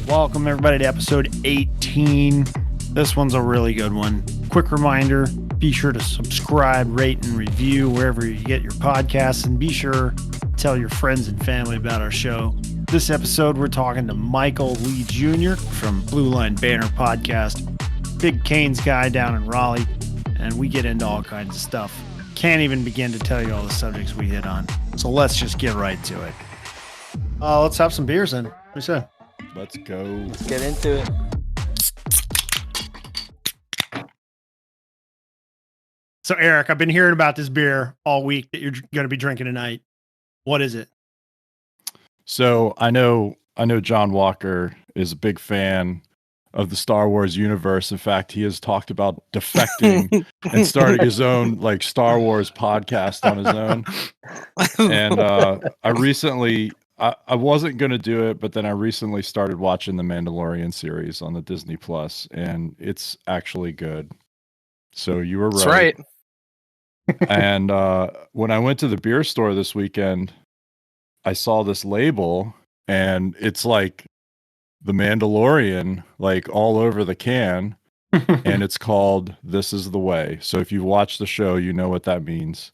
Welcome, everybody, to episode 18. This one's a really good one. Quick reminder, be sure to subscribe, rate, and review wherever you get your podcasts, and be sure to tell your friends and family about our show. This episode, we're talking to Michael Lee Jr. from Blue Line Banter podcast, big Canes guy down in Raleigh, and we get into all kinds of stuff. Can't even begin to tell you all the subjects we hit on, so let's just get right to it. Let's have some beers then. What do you say? Let's go. Let's get into it. So, Eric, I've been hearing about this beer all week that you're going to be drinking tonight. What is it? So I know John Walker is a big fan of the Star Wars universe. In fact, he has talked about defecting and starting his own like Star Wars podcast on his own. And I wasn't going to do it, but then I recently started watching the Mandalorian series on the Disney Plus, and it's actually good. So you were right. That's right. And when I went to the beer store this weekend, I saw this label, and it's like the Mandalorian, like all over the can, and it's called This Is the Way. So if you watch the show, you know what that means.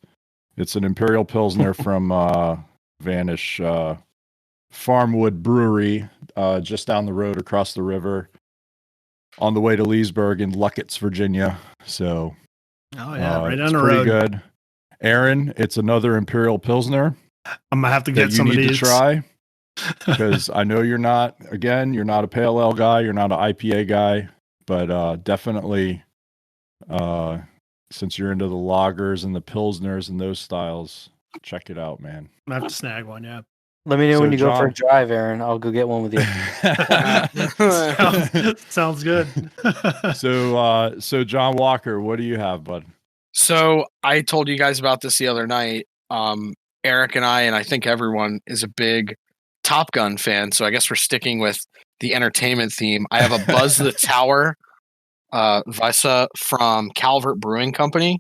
It's an Imperial Pilsner from Vanish Farmwood Brewery, just down the road across the river on the way to Leesburg in Luckett's, Virginia. So, right down it's the pretty road. good. Aaron, it's another Imperial Pilsner. I'm gonna have to get that some you of need these to try, because I know you're not a pale ale guy, you're not an IPA guy, but definitely, since you're into the lagers and the pilsners and those styles, check it out, man. I have to snag one. Yeah. Let me know So, when you go for a John- drive, Aaron. I'll go get one with you. Sounds good. So John Walker, what do you have, bud? So I told you guys about this the other night. Eric and I think everyone is a big Top Gun fan. So I guess we're sticking with the entertainment theme. I have a Buzz the Tower Visa from Calvert Brewing Company.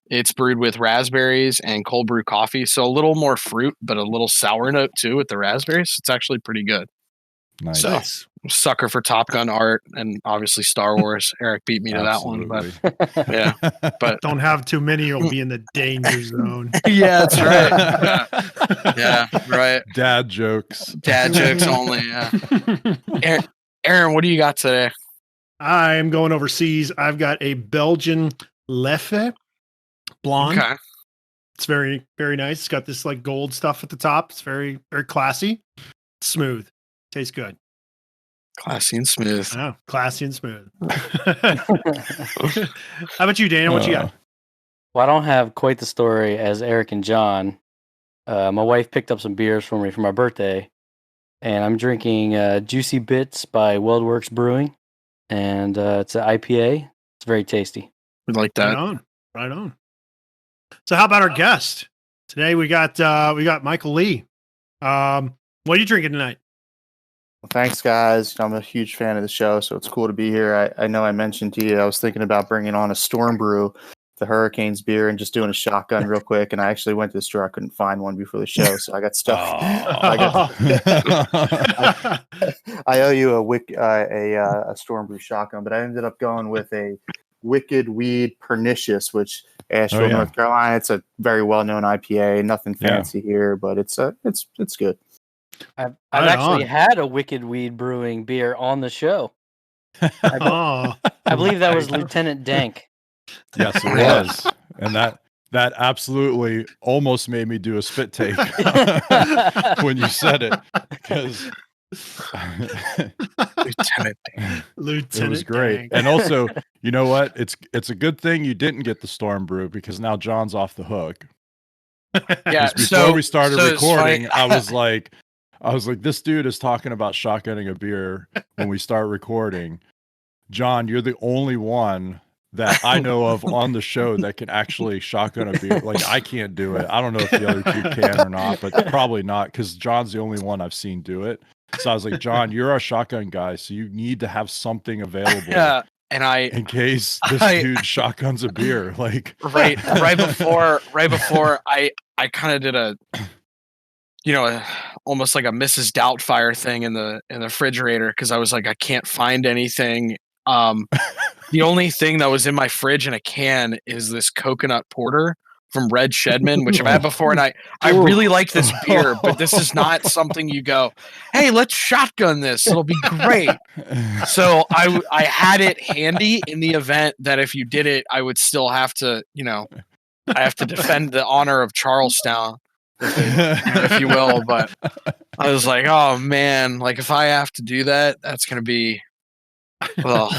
It's brewed with raspberries and cold brew coffee. So a little more fruit, but a little sour note too with the raspberries. It's actually pretty good. Nice. So, sucker for Top Gun art and obviously Star Wars. Eric beat me to that one, but yeah, but Don't have too many. You'll be in the danger zone. yeah, that's right. Yeah, right. Dad jokes. Dad jokes only. Yeah. Aaron, what do you got today? I'm going overseas. I've got a Belgian Leffe blonde. Okay. It's very, very nice. It's got this like gold stuff at the top. It's very, very classy. Smooth. Tastes good. Classy and smooth. Oh, classy and smooth. How about you, Dana? What you got? Well, I don't have quite the story as Eric and John. My wife picked up some beers for me for my birthday, and I'm drinking Juicy Bits by Weldworks Brewing, and it's an IPA. It's very tasty. We like that. Right on. So how about our guest? Today we got Michael Lee. What are you drinking tonight? Well, thanks, guys. I'm a huge fan of the show, so it's cool to be here. I know I mentioned to you I was thinking about bringing on a Storm Brew, the Hurricanes beer, and just doing a shotgun real quick. And I actually went to the store. I couldn't find one before the show, so I got stuff. I owe you a Storm Brew shotgun, but I ended up going with a Wicked Weed Pernicious, which Asheville, North Carolina. It's a very well-known IPA. Nothing fancy here, but it's good. I've actually had a Wicked Weed Brewing beer on the show. I believe that was Lieutenant Dank. Yes, it was. And that absolutely almost made me do a spit take when you said it, because Lieutenant it was great. Dank. And also, you know what? It's a good thing you didn't get the Storm Brew, because now John's off the hook. Yeah. Before we started it's recording, funny. I was like, this dude is talking about shotgunning a beer when we start recording. John, you're the only one that I know of on the show that can actually shotgun a beer. Like, I can't do it. I don't know if the other two can or not, but probably not, because John's the only one I've seen do it. So I was like, John, you're our shotgun guy, so you need to have something available and I in case this dude shotguns a beer, like right before I kind of did a almost like a Mrs. Doubtfire thing in the refrigerator, because I was like, I can't find anything. The only thing that was in my fridge in a can is this coconut porter from Red Shedman, which I've had before, and I really like this beer, but this is not something you go, hey, let's shotgun this, it'll be great. So I had it handy in the event that if you did it, I would still have to, I have to defend the honor of Charlestown, if you will. But I was like, oh man, like if I have to do that, that's gonna be. But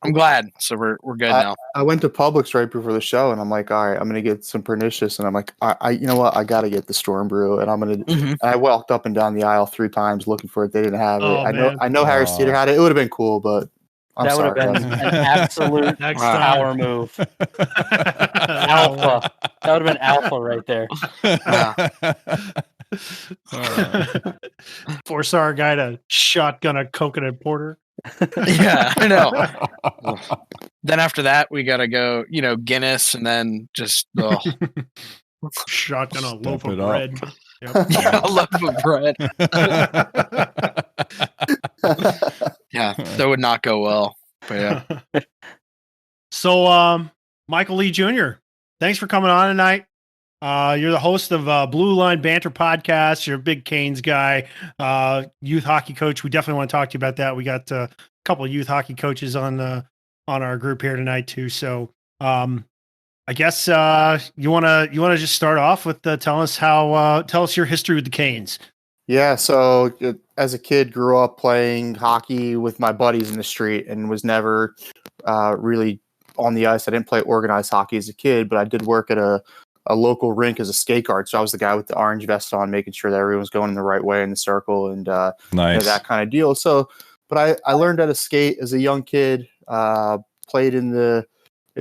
I'm glad. So we're good now. I went to Publix right before the show, and I'm like, all right, I'm gonna get some pernicious, and I'm like, I you know what, I gotta get the Storm Brew, and I'm gonna. And I walked up and down the aisle 3 times looking for it. They didn't have it. I know Harris Teeter had it. It would have been cool, but that would have been an absolute power move. Alpha. That would have been alpha right there. Force our guy to shotgun a coconut porter. Yeah, I know. Then after that, we got to go, Guinness, and then just shotgun a loaf of bread. Yep. Yeah, a loaf of bread. Yeah, that would not go well. But yeah. So, Michael Lee Jr., thanks for coming on tonight. You're the host of Blue Line Banter podcast. You're a big Canes guy, youth hockey coach. We definitely want to talk to you about that. We got a couple of youth hockey coaches on our group here tonight too. So, I guess you want to just start off with tell us your history with the Canes. Yeah, so as a kid, grew up playing hockey with my buddies in the street, and was never really on the ice. I didn't play organized hockey as a kid, but I did work at a local rink as a skate guard. So I was the guy with the orange vest on, making sure that everyone was going in the right way in the circle, and nice. That kind of deal. So, but I learned how to skate as a young kid, played in the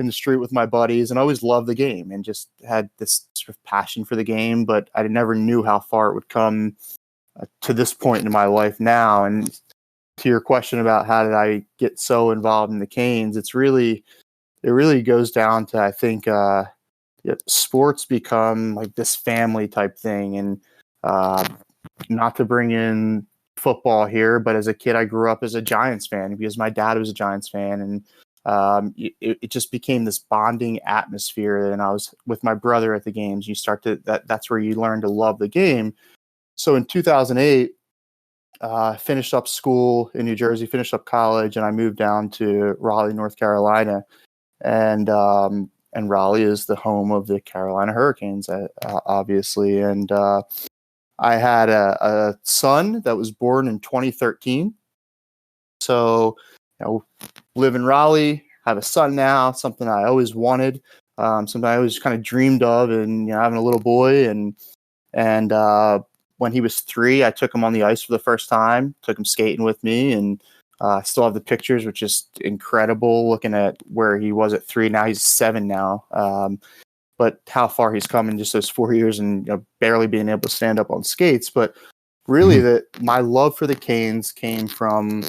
street with my buddies, and always loved the game and just had this sort of passion for the game, but I never knew how far it would come to this point in my life now. And to your question about how did I get so involved in the Canes, it really goes down to, I think, sports become like this family type thing. And not to bring in football here, but as a kid, I grew up as a Giants fan because my dad was a Giants fan, and it just became this bonding atmosphere. And I was with my brother at the games. You start to that's where you learn to love the game. So in 2008, finished up school in New Jersey, finished up college, and I moved down to Raleigh, North Carolina. And Raleigh is the home of the Carolina Hurricanes, obviously. And I had a son that was born in 2013. So, live in Raleigh, have a son now, something I always wanted, something I always kind of dreamed of, and having a little boy. And when he was 3, I took him on the ice for the first time, took him skating with me, and I still have the pictures, which is incredible looking at where he was at 3. Now he's 7 now. But how far he's come in just those 4 years, and barely being able to stand up on skates. But really, my love for the Canes came from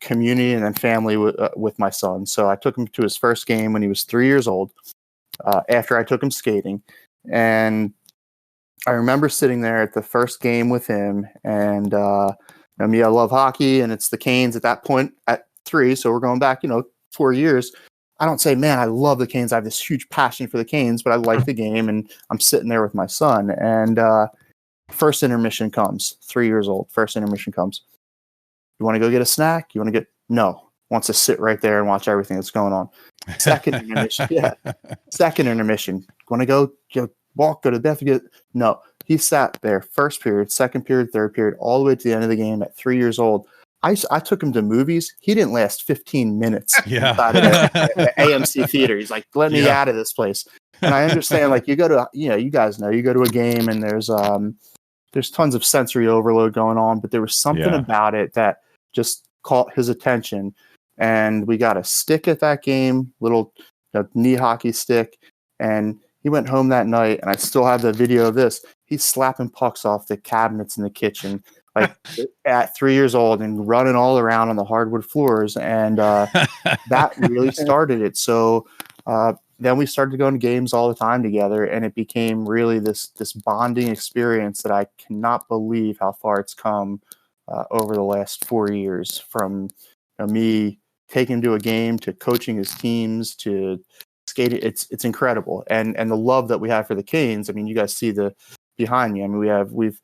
community and then family with my son. So I took him to his first game when he was 3 years old, after I took him skating. And I remember sitting there at the first game with him, and me, I love hockey, and it's the Canes at that point at 3. So we're going back, 4 years. I don't say, man, I love the Canes. I have this huge passion for the Canes, but I like the game, and I'm sitting there with my son. And first intermission comes, 3 years old. First intermission comes. You want to go get a snack? You want to get? No. Wants to sit right there and watch everything that's going on. Second intermission. Yeah. Second intermission. Want to go walk, go to the bathroom? No. He sat there first period, second period, third period, all the way to the end of the game at 3 years old. I took him to movies. He didn't last 15 minutes inside of the AMC theater. He's like, let me out of this place. And I understand, like, you go to, you guys know, you go to a game and there's tons of sensory overload going on, but there was something about it that just caught his attention. And we got a stick at that game, little knee hockey stick. And he went home that night, and I still have the video of this. He's slapping pucks off the cabinets in the kitchen, like at 3 years old and running all around on the hardwood floors. And that really started it. So then we started going to games all the time together, and it became really this bonding experience that I cannot believe how far it's come over the last 4 years, from me taking him to a game to coaching his teams to skating. It's incredible. And the love that we have for the Canes. I mean, you guys see the behind me. I mean,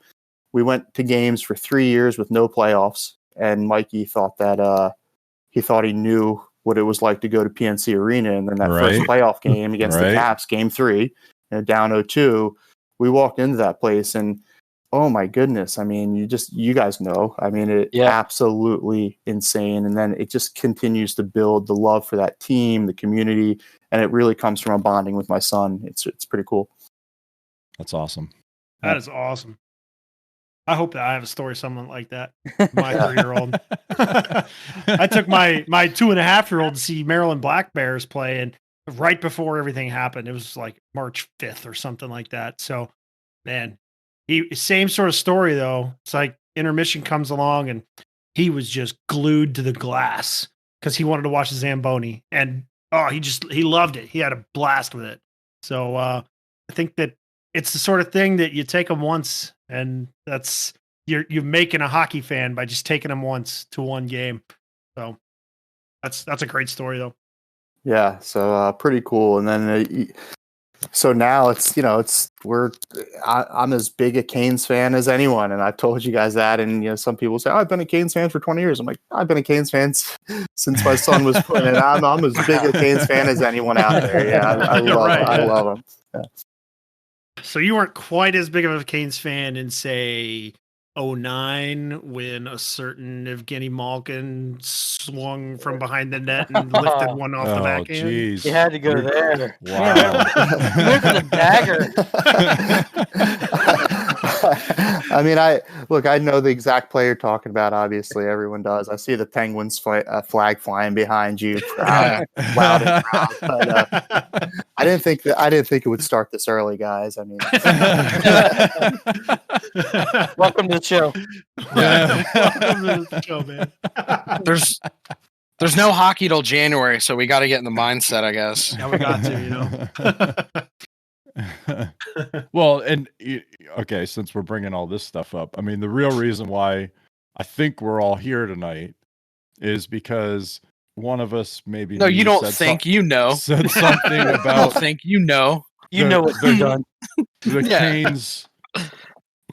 we went to games for 3 years with no playoffs, and Mikey thought that he knew what it was like to go to PNC Arena, and then that first playoff game against the Caps, Game 3, down 0-2, we walked into that place, and oh my goodness, I mean, you guys know, I mean, absolutely insane, and then it just continues to build the love for that team, the community, and it really comes from a bonding with my son. It's pretty cool. That's awesome. That is awesome. I hope that I have a story something like that. My 3-year-old. I took my 2.5-year-old to see Maryland Black Bears play, and right before everything happened, it was like March 5th or something like that. So, man, same sort of story though. It's like intermission comes along, and he was just glued to the glass because he wanted to watch the Zamboni, and he loved it. He had a blast with it. So I think that it's the sort of thing that you take them once, and that's you're making a hockey fan by just taking them once to one game. So that's a great story though. Yeah, so pretty cool. And then so now I'm as big a Canes fan as anyone, and I've told you guys that. And some people say, I've been a Canes fan for 20 years. I'm like, I've been a Canes fan since my son was born, and I'm as big a Canes fan as anyone out there. Yeah, I love them. Yeah. So you weren't quite as big of a Canes fan in, say, 2009 when a certain Evgeny Malkin swung from behind the net and lifted one off the backhand? Geez. You had to go there. Wow. Look at the dagger. I mean, I know the exact player you're talking about. Obviously, everyone does. I see the Penguins flag flying behind you, proud, loud and proud. But I didn't think it would start this early, guys. I mean, welcome to the show. Welcome to the show, man. There's no hockey till January, so we got to get in the mindset, I guess. Yeah, we got to, Well, and okay, since we're bringing all this stuff up, I mean, the real reason why I think we're all here tonight is because one of us maybe said something about what they've done. The Canes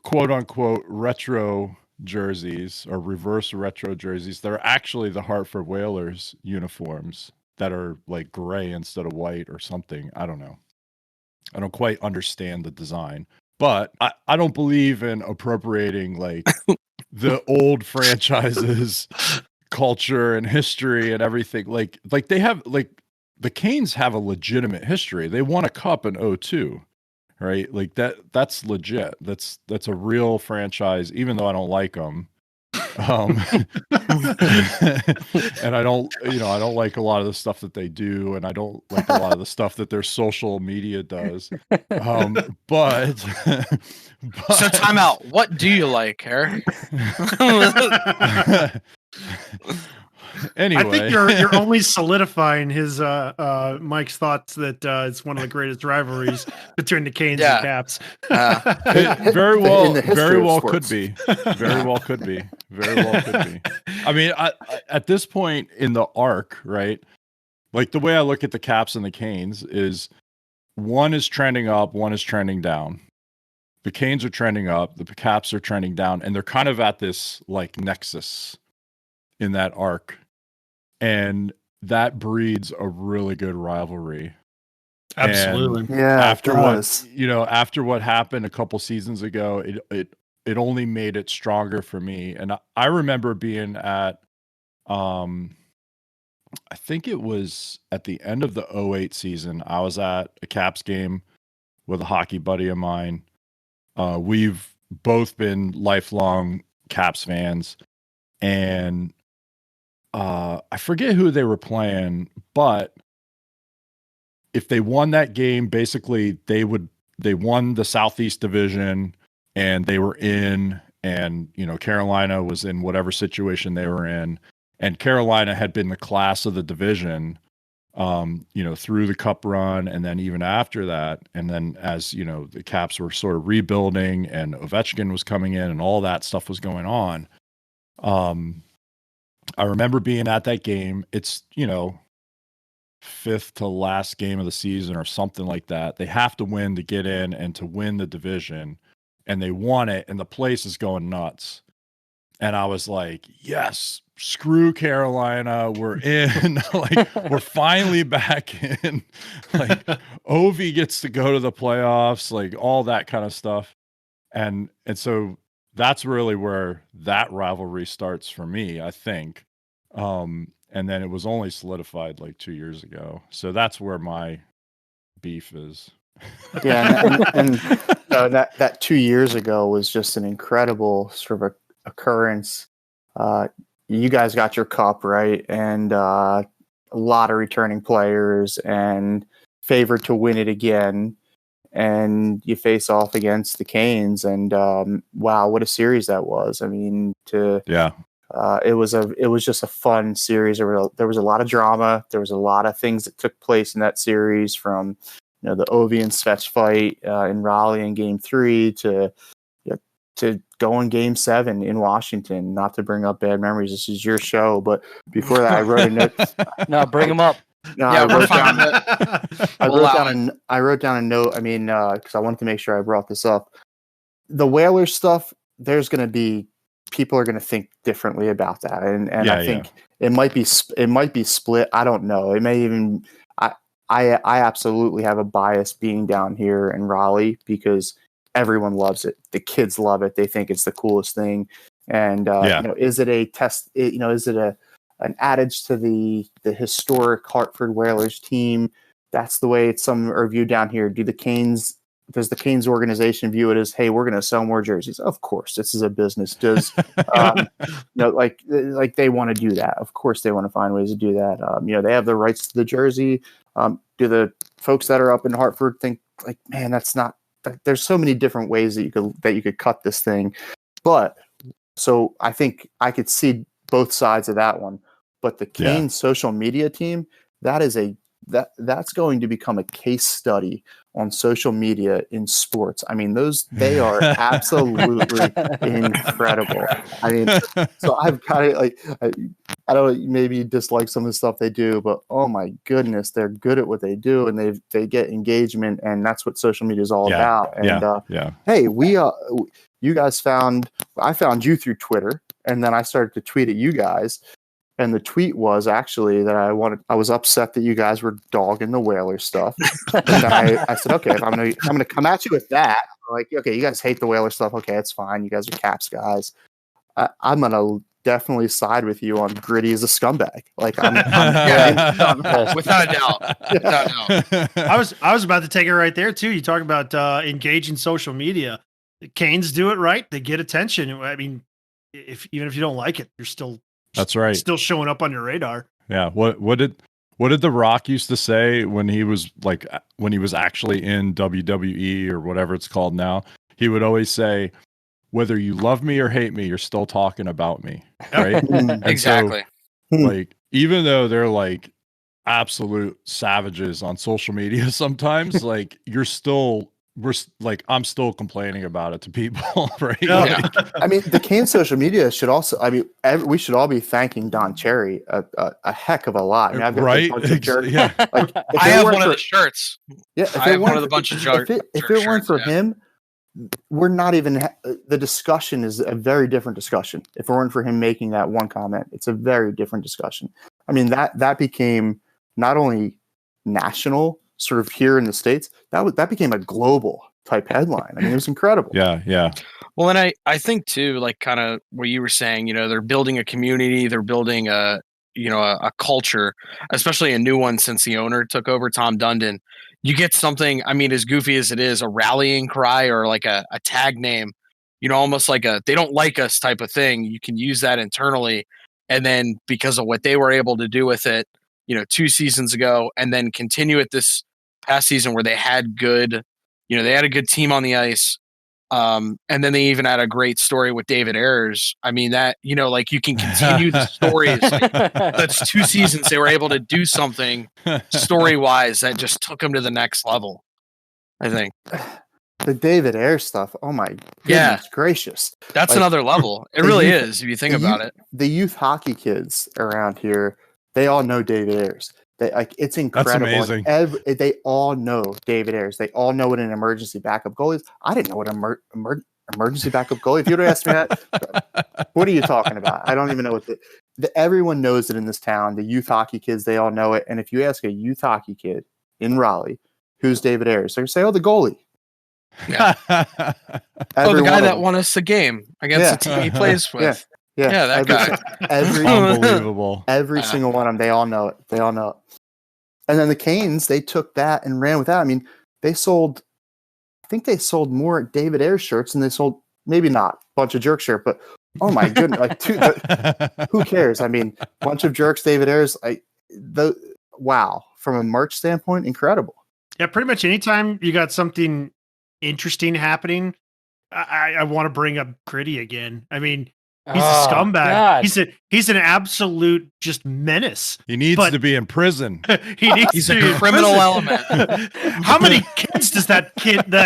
quote unquote retro jerseys or reverse retro jerseys. They're actually the Hartford Whalers uniforms that are like gray instead of white or something. I don't know. I don't quite understand the design, but I don't believe in appropriating like the old franchises culture and history and everything. Like they have, like, the Canes have a legitimate history. They won a cup in 2002, right? Like that's legit. That's a real franchise, even though I don't like them. And I don't like a lot of the stuff that they do, and I don't like a lot of the stuff that their social media does. But so time out. What do you like, Eric? Anyway, I think you're only solidifying his Mike's thoughts that it's one of the greatest rivalries between the Canes and Caps. It very well could be. Very well could be. I mean, at this point in the arc, right? Like, the way I look at the Caps and the Canes is one is trending up, one is trending down. The Canes are trending up, the Caps are trending down, and they're kind of at this like nexus in that arc. And that breeds a really good rivalry. Absolutely. And yeah. after what happened a couple seasons ago, it only made it stronger for me. And I remember being at I think it was at the end of the 2008 season. I was at a Caps game with a hockey buddy of mine. We've both been lifelong Caps fans, and I forget who they were playing, but if they won that game, basically they won the Southeast Division and they were in, and Carolina was in whatever situation they were in, and Carolina had been the class of the division, through the cup run, and then even after that, and then as the Caps were sort of rebuilding and Ovechkin was coming in and all that stuff was going on. I remember being at that game. It's fifth to last game of the season or something like that. They have to win to get in and to win the division, and they won it, and the place is going nuts. And I was like, yes, screw Carolina. We're in. Like, we're finally back in. Like, Ovi gets to go to the playoffs, like all that kind of stuff. And so that's really where that rivalry starts for me, I think. And then it was only solidified like 2 years ago. So that's where my beef is. Yeah, and that 2 years ago was just an incredible sort of occurrence. You guys got your cup, right? And a lot of returning players and favored to win it again. And you face off against the Canes, and wow, what a series that was! I mean, it was just a fun series. There was a lot of drama. There was a lot of things that took place in that series, from the Ovi and Svech fight in Raleigh in Game 3 to go in Game 7 in Washington. Not to bring up bad memories, this is your show, but before that, I wrote a note. No, bring them up. No, Yeah, I wrote down a note. I mean, because I wanted to make sure I brought this up. The Whalers stuff, there's going to be people are going to think differently about that, and I think it might be split. I don't know. It may even. I absolutely have a bias being down here in Raleigh because everyone loves it. The kids love it. They think it's the coolest thing. And is it a test? Is it an adage to the historic Hartford Whalers team? That's the way some are viewed down here. Does the Canes organization view it as, hey, we're going to sell more jerseys? Of course, this is a business. Does like they want to do that? Of course, they want to find ways to do that. They have the rights to the jersey. Do the folks that are up in Hartford think like, man, that's not? There's so many different ways that you could cut this thing. But so I think I could see both sides of that one. But the Canes social media team, that's going to become a case study on social media in sports. I mean, they are absolutely incredible. I mean, so I've kind of I don't maybe dislike some of the stuff they do, but oh my goodness, they're good at what they do, and they get engagement, and that's what social media is all about. And hey, you guys I found you through Twitter, and then I started to tweet at you guys. And the tweet was actually that I was upset that you guys were dogging the Whalers stuff. But then I said, okay, if I'm gonna come at you with that, like, okay, you guys hate the Whalers stuff. Okay, it's fine. You guys are Caps guys. I'm gonna definitely side with you on Gritty as a scumbag. Like, without a doubt. I was about to take it right there too. You talk about engaging social media. The Canes do it right. They get attention. I mean, even if you don't like it, you're still. That's right. Still showing up on your radar. Yeah. What did The Rock used to say when he was actually in WWE or whatever it's called now? He would always say, whether you love me or hate me, you're still talking about me. Right? Exactly. So, like, even though they're like absolute savages on social media sometimes, like I'm still complaining about it to people, right? Yeah. I mean, the Canes social media should also. I mean, we should all be thanking Don Cherry a heck of a lot. I mean, I've got right? Yeah. Like, I have one of the shirts. Yeah, I have one of the bunch of shirts. If it weren't for him, we're not even. The discussion is a very different discussion. If it weren't for him making that one comment, it's a very different discussion. I mean, that became not only national. Sort of here in the States, that became a global type headline. I mean, it was incredible. Yeah. Well, and I think too, like kind of what you were saying, they're building a community, they're building a culture, especially a new one since the owner took over, Tom Dundon. You get something, I mean, as goofy as it is, a rallying cry or like a tag name, almost like they don't like us type of thing. You can use that internally. And then because of what they were able to do with it, 2 seasons ago, and then continue it this past season where they had good, they had a good team on the ice. And then they even had a great story with David Ayers. I mean, that, you know, like you can continue the stories. Like, that's 2 seasons. They were able to do something story wise that just took them to the next level, I think. The David Ayers stuff. Oh my goodness gracious. That's like, another level. It really is, if you think about it. The youth hockey kids around here, they all know David Ayers. They like it's incredible. That's amazing. They all know David Ayers. They all know what an emergency backup goalie is. I didn't know what emergency backup goalie. If you'd have asked me that, what are you talking about? I don't even know what everyone knows it in this town. The youth hockey kids, they all know it. And if you ask a youth hockey kid in Raleigh, who's David Ayers, they're gonna say, "Oh, the goalie." Yeah. The guy that won us the game against the team he plays with. Yeah, that guy. Unbelievable. Every single one of them, they all know it. They all know it. And then the Canes, they took that and ran with that. I mean, I think they sold more David Ayers shirts than they sold, maybe not, a bunch of jerk shirt, but oh my goodness, like dude, who cares? I mean, bunch of jerks, David Ayers, wow. From a merch standpoint, incredible. Yeah, pretty much anytime you got something interesting happening, I want to bring up Gritty again. I mean, he's a scumbag. God. He's an absolute just menace. He needs to be in prison. He's a criminal element. How many kids does that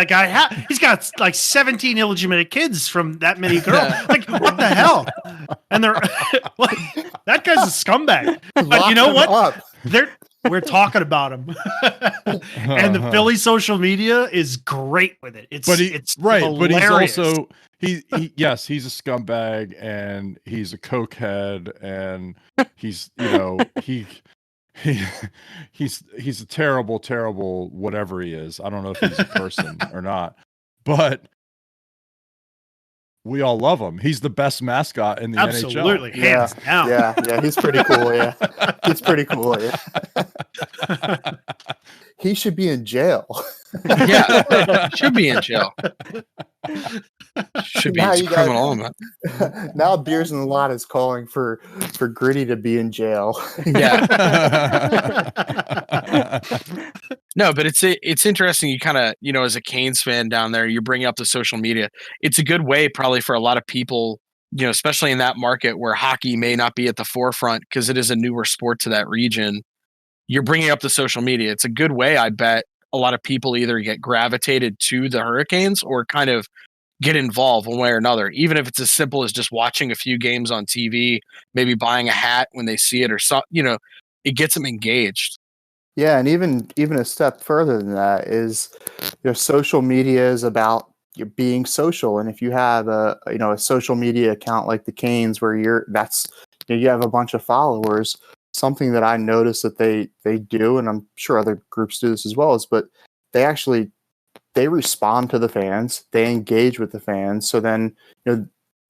guy have? He's got like 17 illegitimate kids from that many girls. Like, what the hell? And they're like, that guy's a scumbag. But you know what? We're talking about him. And the Philly social media is great with it. It's right, hilarious. But he's also yes, he's a scumbag and he's a cokehead and he's he's a terrible whatever he is. I don't know if he's a person or not, but we all love him. He's the best mascot in the NHL. Absolutely, hands down. Yeah, he's pretty cool. Yeah, he's pretty cool. Yeah, he should be in jail. Yeah, should be in jail. Should be a criminal element. Now Beers in the Lot is calling for Gritty to be in jail. Yeah. No, but it's interesting. You kind of, as a Canes fan down there, you bring up the social media. It's a good way probably for a lot of people, especially in that market where hockey may not be at the forefront because it is a newer sport to that region. You're bringing up the social media. It's a good way, I bet, a lot of people either get gravitated to the Hurricanes or kind of get involved one way or another, even if it's as simple as just watching a few games on TV, maybe buying a hat when they see it or something, it gets them engaged. Yeah. And even a step further than that is social media is about being social. And if you have a social media account like the Canes where you have a bunch of followers, something that I noticed that they do, and I'm sure other groups do this as well, but they respond to the fans, they engage with the fans. So then,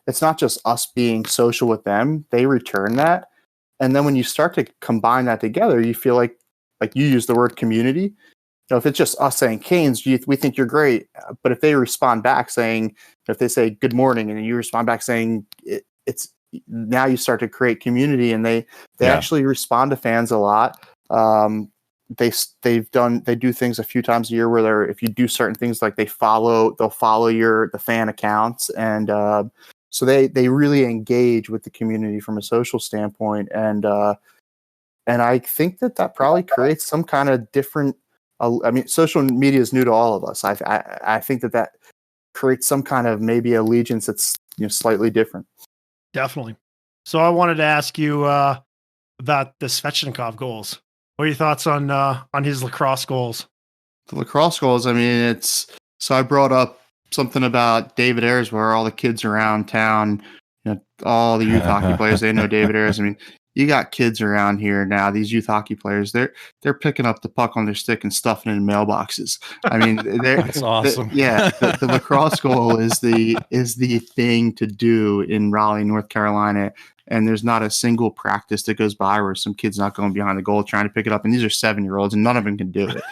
it's not just us being social with them, they return that. And then when you start to combine that together, you feel like you use the word community. If it's just us saying, Canes, we think you're great. But if they respond back saying, if they say good morning and you respond back saying it's now you start to create community, and they actually respond to fans a lot. They do things a few times a year where if you do certain things, like they'll follow the fan accounts, and so they really engage with the community from a social standpoint, and I think that probably creates some kind of different. I mean, social media is new to all of us. I think that creates some kind of maybe allegiance that's slightly different. Definitely. So I wanted to ask you about the Svechnikov goals. What are your thoughts on his lacrosse goals? The lacrosse goals, I mean, so I brought up something about David Ayers where all the kids around town, all the youth hockey players, they know David Ayers. I mean, you got kids around here now, these youth hockey players, they're picking up the puck on their stick and stuffing it in mailboxes. I mean, that's awesome. The lacrosse goal is the thing to do in Raleigh, North Carolina. And there's not a single practice that goes by where some kid's not going behind the goal trying to pick it up. And these are 7-year-olds, and none of them can do it.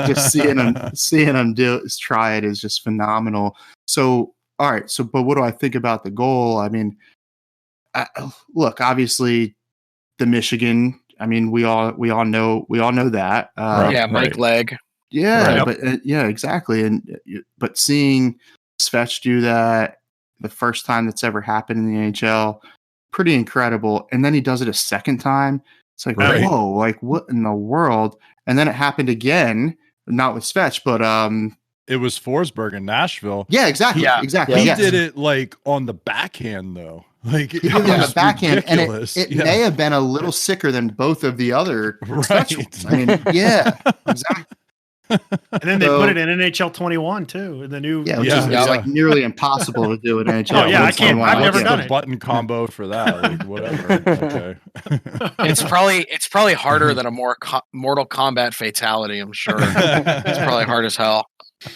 Just seeing them try it is just phenomenal. So, all right. So, but what do I think about the goal? I mean, look, obviously, the Michigan. I mean, we all know that. Mike Legg. Yeah, Right. but yeah, exactly. But seeing Svech do that the first time that's ever happened in the NHL, pretty incredible. And then he does it a second time. It's like, Right. whoa, like what in the world? And then it happened again, not with Svech, but It was Forsberg in Nashville. yeah, exactly, Yeah. exactly. He yes. did it like on the backhand though. Like He did it on the backhand, ridiculous. and it may have been a little sicker than both of the other Svech ones. Right. I mean, yeah, exactly. And then they So- put it in NHL 21 too, in the new. Yeah, which Yeah, is yeah. like nearly impossible to do in NHL. Oh, yeah, I can't- I've never What's done the it. button combo for that? Like whatever. Okay. It's probably harder than a Mortal Kombat fatality. I'm sure it's probably hard as hell.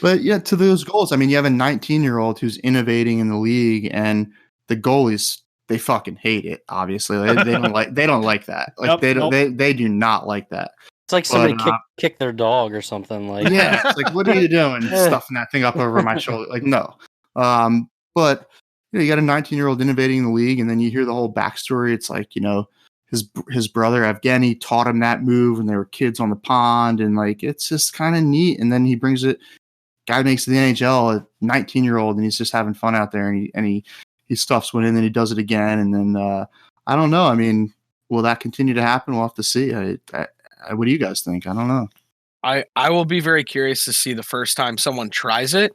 But yeah, to those goals, I mean, you have a 19-year-old who's innovating in the league, and the goalies they fucking hate it. Obviously, they don't like that. Like Nope. they do not like that. It's like somebody But, kicked their dog or something. Like, Yeah, it's like, what are you doing, stuffing that thing up over my shoulder? Like, no. But you got a 19-year-old innovating in the league, and then you hear the whole backstory. It's like, his brother Evgeny taught him that move when they were kids on the pond, and like it's just kind of neat. And then he brings it. Guy makes the NHL, a 19-year-old, and he's just having fun out there, and he stuffs one in, and then he does it again, and then I don't know. I mean, will that continue to happen? We'll have to see. What do you guys think? I don't know. I will be very curious to see the first time someone tries it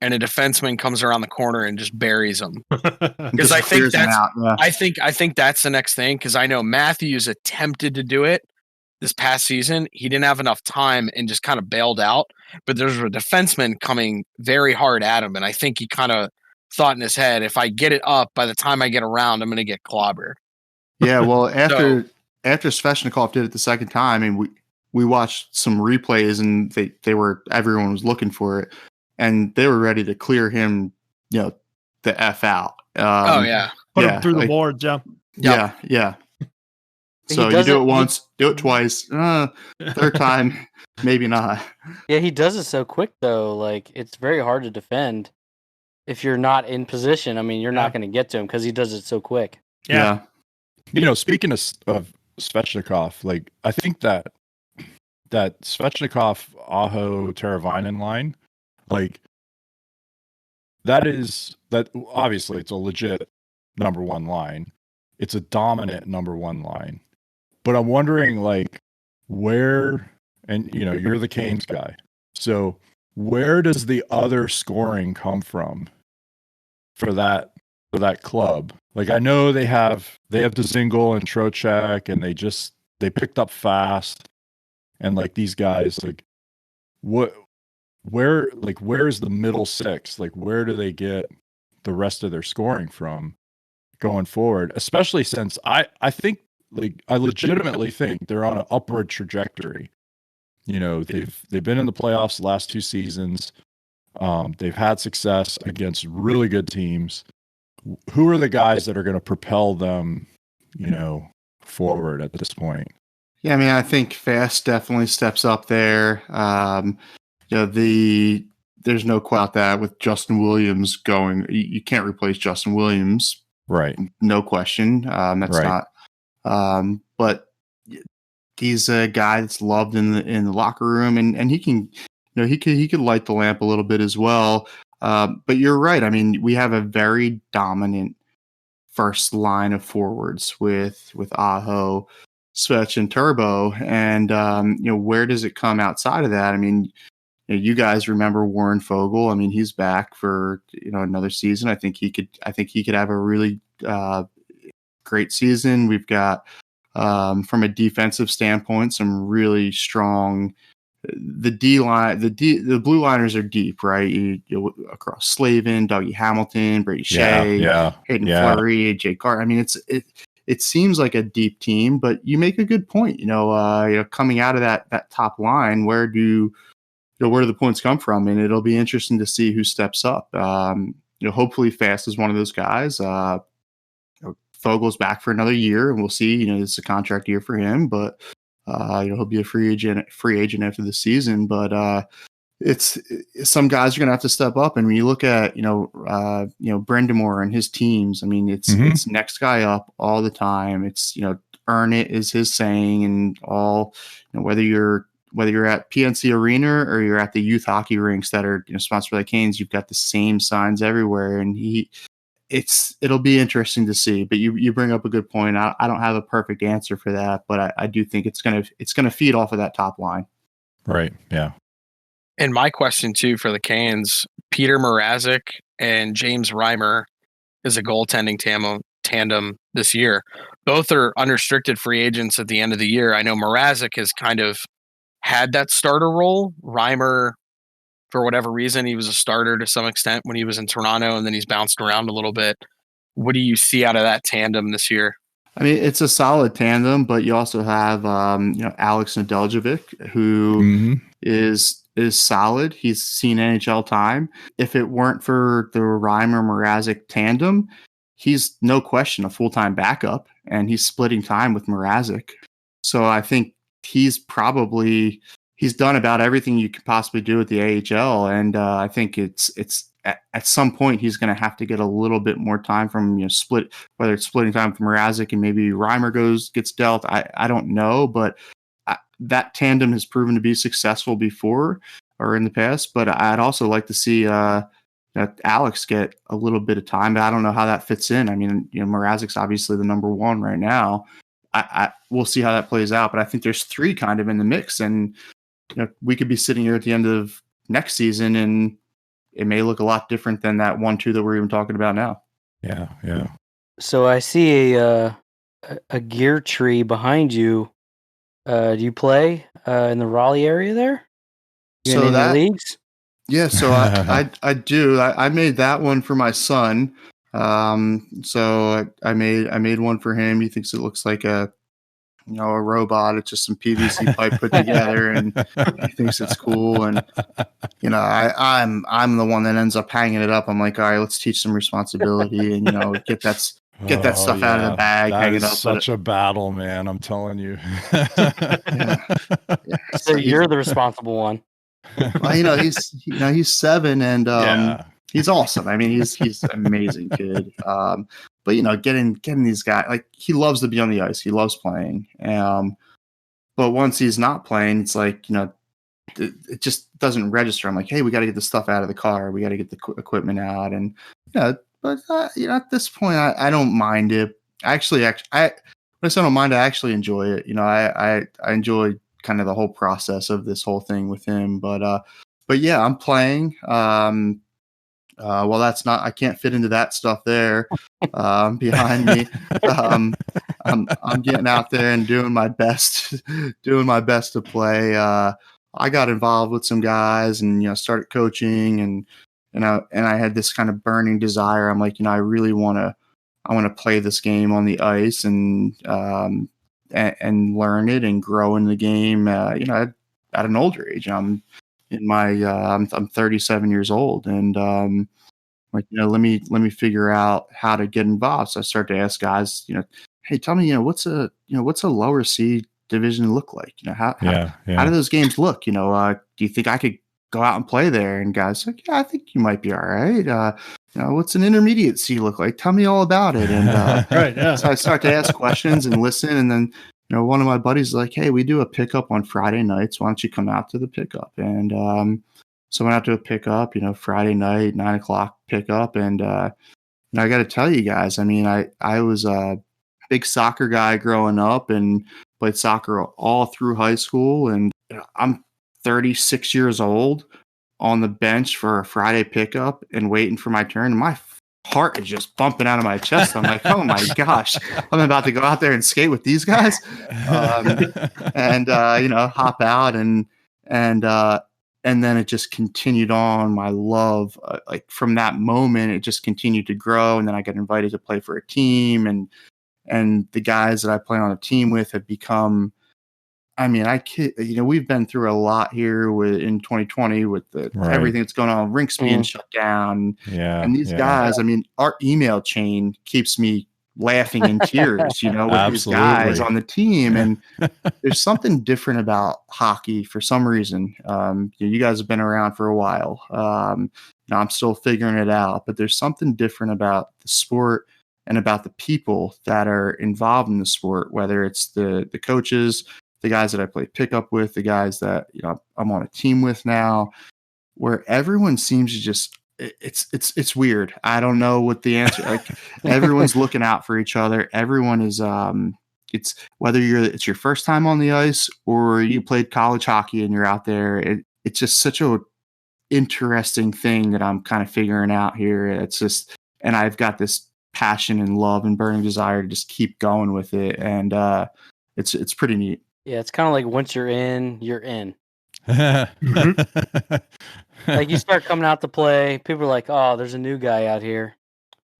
and a defenseman comes around the corner and just buries him. Because I think that's I think that's the next thing. Because I know Matthews attempted to do it this past season. He didn't have enough time and just kind of bailed out. But there's a defenseman coming very hard at him, and I think he kind of thought in his head, if I get it up, by the time I get around, I'm going to get clobbered. Yeah, well, after Svechnikov did it the second time, and we watched some replays, and everyone was looking for it, and they were ready to clear him, the F out. Oh yeah, Put him through the boards. Yeah. Yeah. So you do it once, do it twice, third time, maybe not. Yeah, he does it so quick though. Like it's very hard to defend if you're not in position. I mean, you're not going to get to him because he does it so quick. Yeah. Speaking of Svechnikov, like I think that Svechnikov, Aho, Teravainen line, like that obviously it's a legit number one line. It's a dominant number one line. But I'm wondering like where, and you're the Canes guy. So where does the other scoring come from for that club? Like I know they have Dzingel and Trocheck, and they picked up fast, and like these guys, like where is the middle six? Like where do they get the rest of their scoring from going forward? Especially since I think, like I legitimately think they're on an upward trajectory. They've been in the playoffs the last two seasons. They've had success against really good teams. Who are the guys that are going to propel them, forward at this point? Yeah, I mean, I think Fast definitely steps up there. There's no doubt that with Justin Williams going, you can't replace Justin Williams, right? No question. That's right. Not. But he's a guy that's loved in the locker room, and he can, he could light the lamp a little bit as well. But you're right. I mean, we have a very dominant first line of forwards with Aho, Svech, and Turbo. And, where does it come outside of that? I mean, you guys remember Warren Fogle. I mean, he's back for, another season. I think he could have a really great season. We've got, from a defensive standpoint, some really strong. The D line, the blue liners are deep, right? You across Slavin, Dougie Hamilton, Brady Shea, Hayden Fleury, Jake Carter. I mean, it seems like a deep team, but you make a good point. Coming out of that top line, where do the points come from? And it'll be interesting to see who steps up. Hopefully, Fast is one of those guys. Fogel's back for another year, and we'll see. It's a contract year for him, but. He'll be a free agent after the season, but it's some guys are going to have to step up. And when you look at Brendamore and his teams, I mean, it's next guy up all the time. It's earn it is his saying, and all whether you're whether you're at PNC Arena or you're at the youth hockey rinks that are sponsored by the Canes, you've got the same signs everywhere, and it'll be interesting to see. But you bring up a good point. I don't have a perfect answer for that, but I do think it's gonna feed off of that top line. Right. Yeah. And my question too for the Canes, Peter Mrazek and James Reimer is a goaltending tandem this year. Both are unrestricted free agents at the end of the year. I know Mrazek has kind of had that starter role. Reimer, for whatever reason, he was a starter to some extent when he was in Toronto, and then he's bounced around a little bit. What do you see out of that tandem this year? I mean, it's a solid tandem, but you also have Alex Nedeljkovic, who is solid. He's seen NHL time. If it weren't for the Reimer Mrazek tandem, he's no question a full-time backup, and he's splitting time with Mrazek. So I think he's done about everything you could possibly do with the AHL, and I think it's at some point he's going to have to get a little bit more time from split, whether it's splitting time with Mrazek and maybe Reimer gets dealt. I don't know, but that tandem has proven to be successful before or in the past. But I'd also like to see Alex get a little bit of time. But I don't know how that fits in. I mean, Mrazek's obviously the number one right now. We'll see how that plays out. But I think there's three kind of in the mix, and we could be sitting here at the end of next season, and it may look a lot different than that 1-2 that we're even talking about now. Yeah, yeah. So I see a gear tree behind you. Do you play in the Raleigh area there? You in any leagues? Yeah, so I do. I made that one for my son. So I made one for him. He thinks it looks like a robot. It's just some PVC pipe put together, and he thinks it's cool. And I'm the one that ends up hanging it up. I'm like, all right, let's teach some responsibility and get that stuff out of the bag, hang it up. Such a battle, man. I'm telling you. Yeah. So you're the responsible one. Well, he's 7, and he's awesome. I mean, he's an amazing kid. But getting these guys, like, he loves to be on the ice. He loves playing. But once he's not playing, it's like, it just doesn't register. I'm like, hey, we got to get the stuff out of the car. We got to get the equipment out. And but at this point, I don't mind it. When I say I don't mind, I actually enjoy it. I enjoy kind of the whole process of this whole thing with him. But yeah, I'm playing. Well, that's not. I can't fit into that stuff there behind me. I'm getting out there and doing my best to play. I got involved with some guys and started coaching, and I had this kind of burning desire. I'm like, I really want to play this game on the ice and learn it and grow in the game. At an older age. I'm 37 years old, and let me figure out how to get involved. So I start to ask guys, hey, tell me, what's a lower C division look like? How do those games look? Do you think I could go out and play there? And guys like, yeah, I think you might be all right. What's an intermediate C look like? Tell me all about it. And right, yeah. So I start to ask questions and listen, and then one of my buddies is like, hey, we do a pickup on Friday nights. Why don't you come out to the pickup? And so I went out to a pickup, Friday night, 9:00 pickup. And I got to tell you guys, I mean, I was a big soccer guy growing up and played soccer all through high school. And I'm 36 years old on the bench for a Friday pickup and waiting for my turn. My heart is just bumping out of my chest. I'm like, oh my gosh, I'm about to go out there and skate with these guys. And hop out and then it just continued on. My love, from that moment, it just continued to grow. And then I got invited to play for a team, and the guys that I play on a team with have become, I mean, we've been through a lot here in 2020 with everything that's going on, rinks being shut down. Yeah. And these guys, I mean, our email chain keeps me laughing in tears, with these guys on the team. And there's something different about hockey for some reason. You guys have been around for a while. I'm still figuring it out, but there's something different about the sport and about the people that are involved in the sport, whether it's the coaches, the guys that I play pickup with, the guys that I'm on a team with now, where everyone seems to just it's weird. I don't know what the answer. Like everyone's looking out for each other. Everyone is it's whether it's your first time on the ice or you played college hockey and you're out there. It's just such a interesting thing that I'm kind of figuring out here. It's just, and I've got this passion and love and burning desire to just keep going with it, and it's pretty neat. Yeah, it's kind of like once you're in, you're in. Mm-hmm. Like you start coming out to play, people are like, "Oh, there's a new guy out here.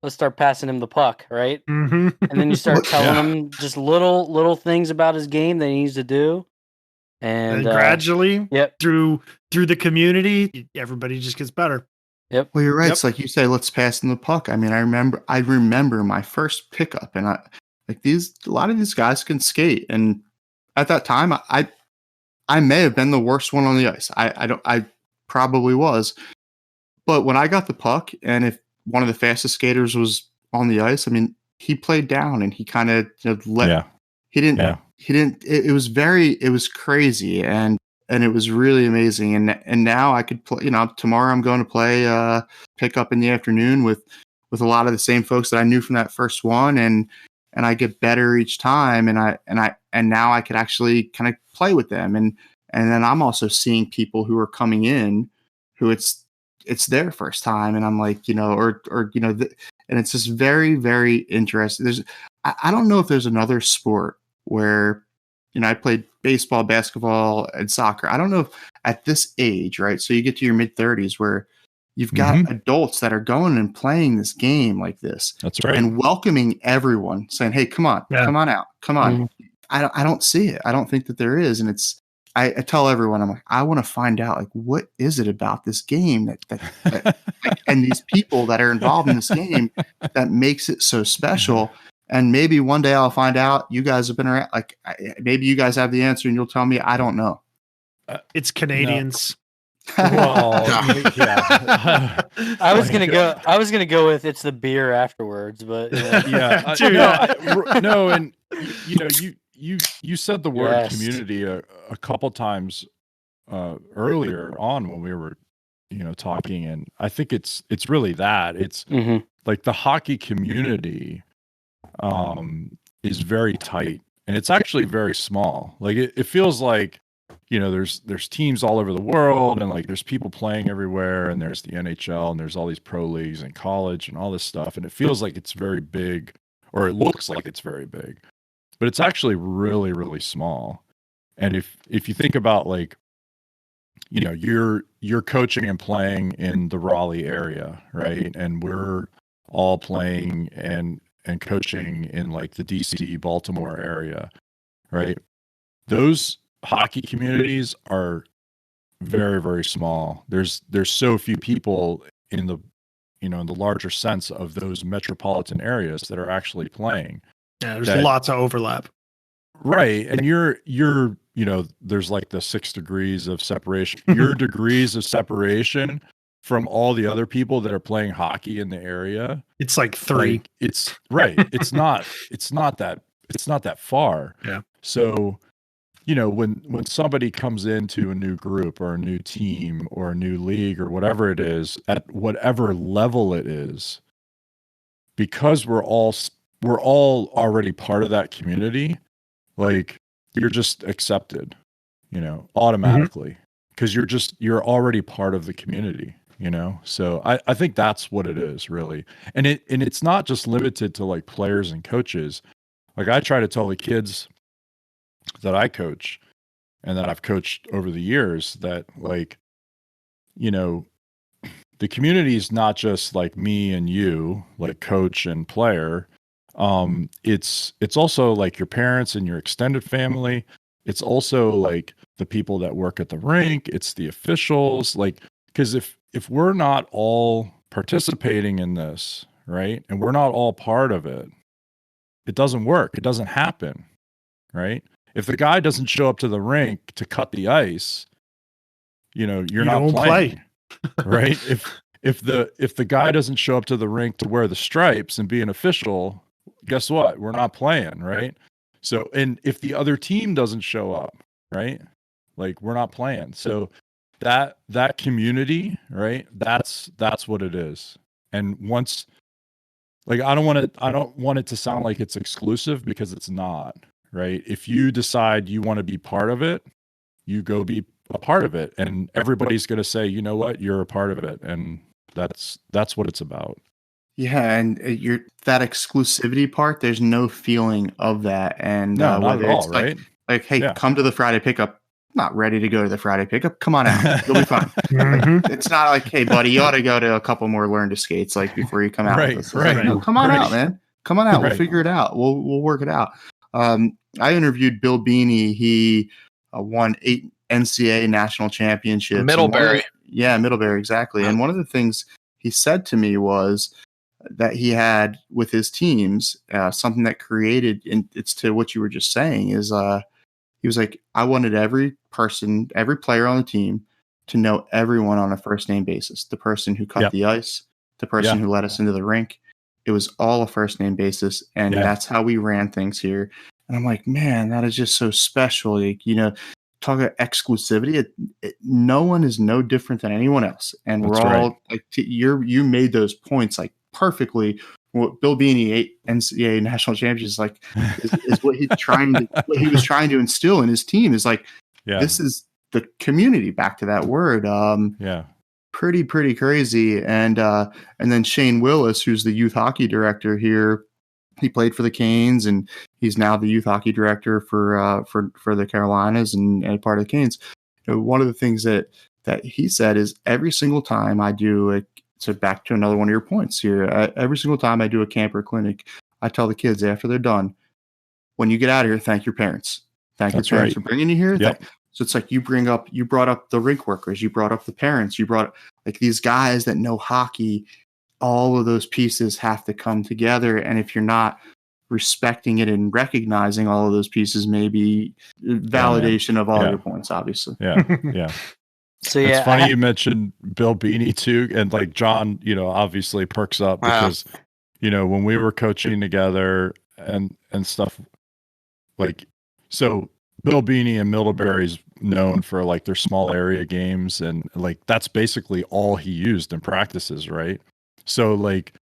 Let's start passing him the puck, right?" Mm-hmm. And then you start telling him just little things about his game that he needs to do, and gradually, yep, through the community, everybody just gets better. Yep. Well, you're right. It's like you say, let's pass him the puck. I mean, I remember my first pickup, and a lot of these guys can skate, and at that time, I may have been the worst one on the ice. I probably was. But when I got the puck, and if one of the fastest skaters was on the ice, I mean, he played down and he kind of he didn't. It was crazy and it was really amazing. And now I could play, tomorrow I'm going to play pickup in the afternoon with a lot of the same folks that I knew from that first one. And I get better each time. And now I could actually kind of play with them. And then I'm also seeing people who are coming in who it's their first time. And I'm like, and it's just very, very interesting. I don't know if there's another sport where, I played baseball, basketball, and soccer. I don't know if at this age, right? So you get to your mid-30s where you've got adults that are going and playing this game like this. That's right. And welcoming everyone, saying, hey, come on out. Come on. Mm-hmm. I don't see it. I don't think that there is. And I tell everyone, I'm like, I want to find out, like, what is it about this game that and these people that are involved in this game that makes it so special. And maybe one day I'll find out. You guys have been around. Like, maybe you guys have the answer, and you'll tell me. I don't know. It's Canadians. No. Well, yeah. I was gonna go with it's the beer afterwards, but yeah. No, and you said the word community a couple times earlier on when we were talking, and I think it's really that. It's like the hockey community is very tight, and it's actually very small. Like it feels like there's teams all over the world, and like there's people playing everywhere, and there's the NHL, and there's all these pro leagues and college and all this stuff, and it feels like it's very big, or it looks like it's very big, but it's actually really, really small. And if you think about, like, you're coaching and playing in the Raleigh area, right? And we're all playing and coaching in like the DC, Baltimore area, right? Those hockey communities are very, very small. There's so few people in the in the larger sense of those metropolitan areas that are actually playing. Yeah, there's lots of overlap. Right. And you're there's like the 6 degrees of separation. Your degrees of separation from all the other people that are playing hockey in the area, it's like 3. Like, it's right. It's not that far. Yeah. So, when somebody comes into a new group or a new team or a new league or whatever it is, at whatever level it is, because we're all already part of that community, like, you're just accepted, automatically, because you're already part of the community. So I think that's what it is, really. And it's not just limited to like players and coaches. Like, I try to tell the kids that I coach and that I've coached over the years that, like, the community is not just like me and you, like coach and player. It's also like your parents and your extended family. It's also like the people that work at the rink. It's the officials, like, because if we're not all participating in this, right, and we're not all part of it, it doesn't work. It doesn't happen, right? If the guy doesn't show up to the rink to cut the ice, you're not playing, right? If the guy doesn't show up to the rink to wear the stripes and be an official, guess what? We're not playing, right? So, and if the other team doesn't show up, right? Like we're not playing. So that community, right? That's what it is. And once, like, I don't want it to sound like it's exclusive, because it's not, right? If you decide you want to be part of it, you go be a part of it, and everybody's going to say, you know what, you're a part of it. And that's what it's about. Yeah, and that exclusivity part, there's no feeling of that. And No, not whether at all, it's right? like, hey, Yeah. come to the Friday pickup. Not ready to go to the Friday pickup. Come on out. You'll be fine. Mhm. Like, it's not like, hey, buddy, you ought to go to a couple more learn to skates like before you come out. Right, with us. It's right. like, no, come on Right. out, man. Come on out. We'll Right. figure it out. We'll work it out. I interviewed Bill Beanie. He won 8 NCAA national championships. Middlebury. Middlebury, exactly. And one of the things he said to me was that he had with his teams, something that created, and it's to what you were just saying, is he was like, I wanted every player on the team to know everyone on a first name basis. The person who cut the ice, the person who led us into the rink. It was all a first name basis. And that's how we ran things here. And I'm like, man, that is just so special. Like, talk about exclusivity. No one is no different than anyone else. And That's we're all right. like, you made those points like perfectly. What Bill Beanie, 8 NCAA national champions, like is what what he was trying to instill in his team is like, this is the community, back to that word. Pretty crazy. And then Shane Willis, who's the youth hockey director here, he played for the Canes and he's now the youth hockey director for the Carolinas and part of the Canes. One of the things that he said is every single time I do so back to another one of your points here. Every single time I do a camper clinic, I tell the kids after they're done, when you get out of here, thank your parents. Thank your parents for bringing you here. Yep. So it's like you brought up the rink workers, you brought up the parents, you brought like these guys that know hockey. All of those pieces have to come together. And if you're not respecting it and recognizing all of those pieces, maybe validation of all your points, obviously. Yeah. So it's funny you mentioned Bill Beanie too, and like John, obviously perks up because when we were coaching together and stuff, like, so Bill Beanie and Middlebury's known for like their small area games, and like that's basically all he used in practices, right? So like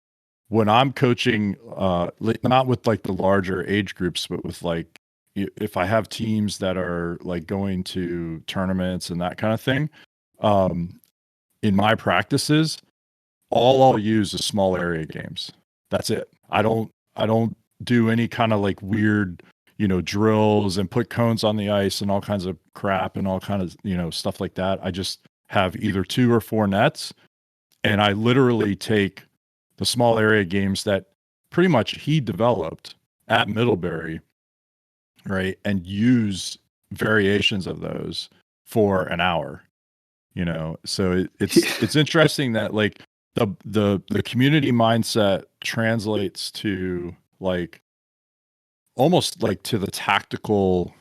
when I'm coaching, not with like the larger age groups, but with like if I have teams that are like going to tournaments and that kind of thing, in my practices, all I'll use is small area games. That's it. I don't do any kind of like weird, drills and put cones on the ice and all kinds of crap and all kinds of, stuff like that. I just have either 2 or 4 nets, and I literally take the small area games that pretty much he developed at Middlebury, right, and use variations of those for an hour. So it's interesting that like the community mindset translates to like almost like to the tactical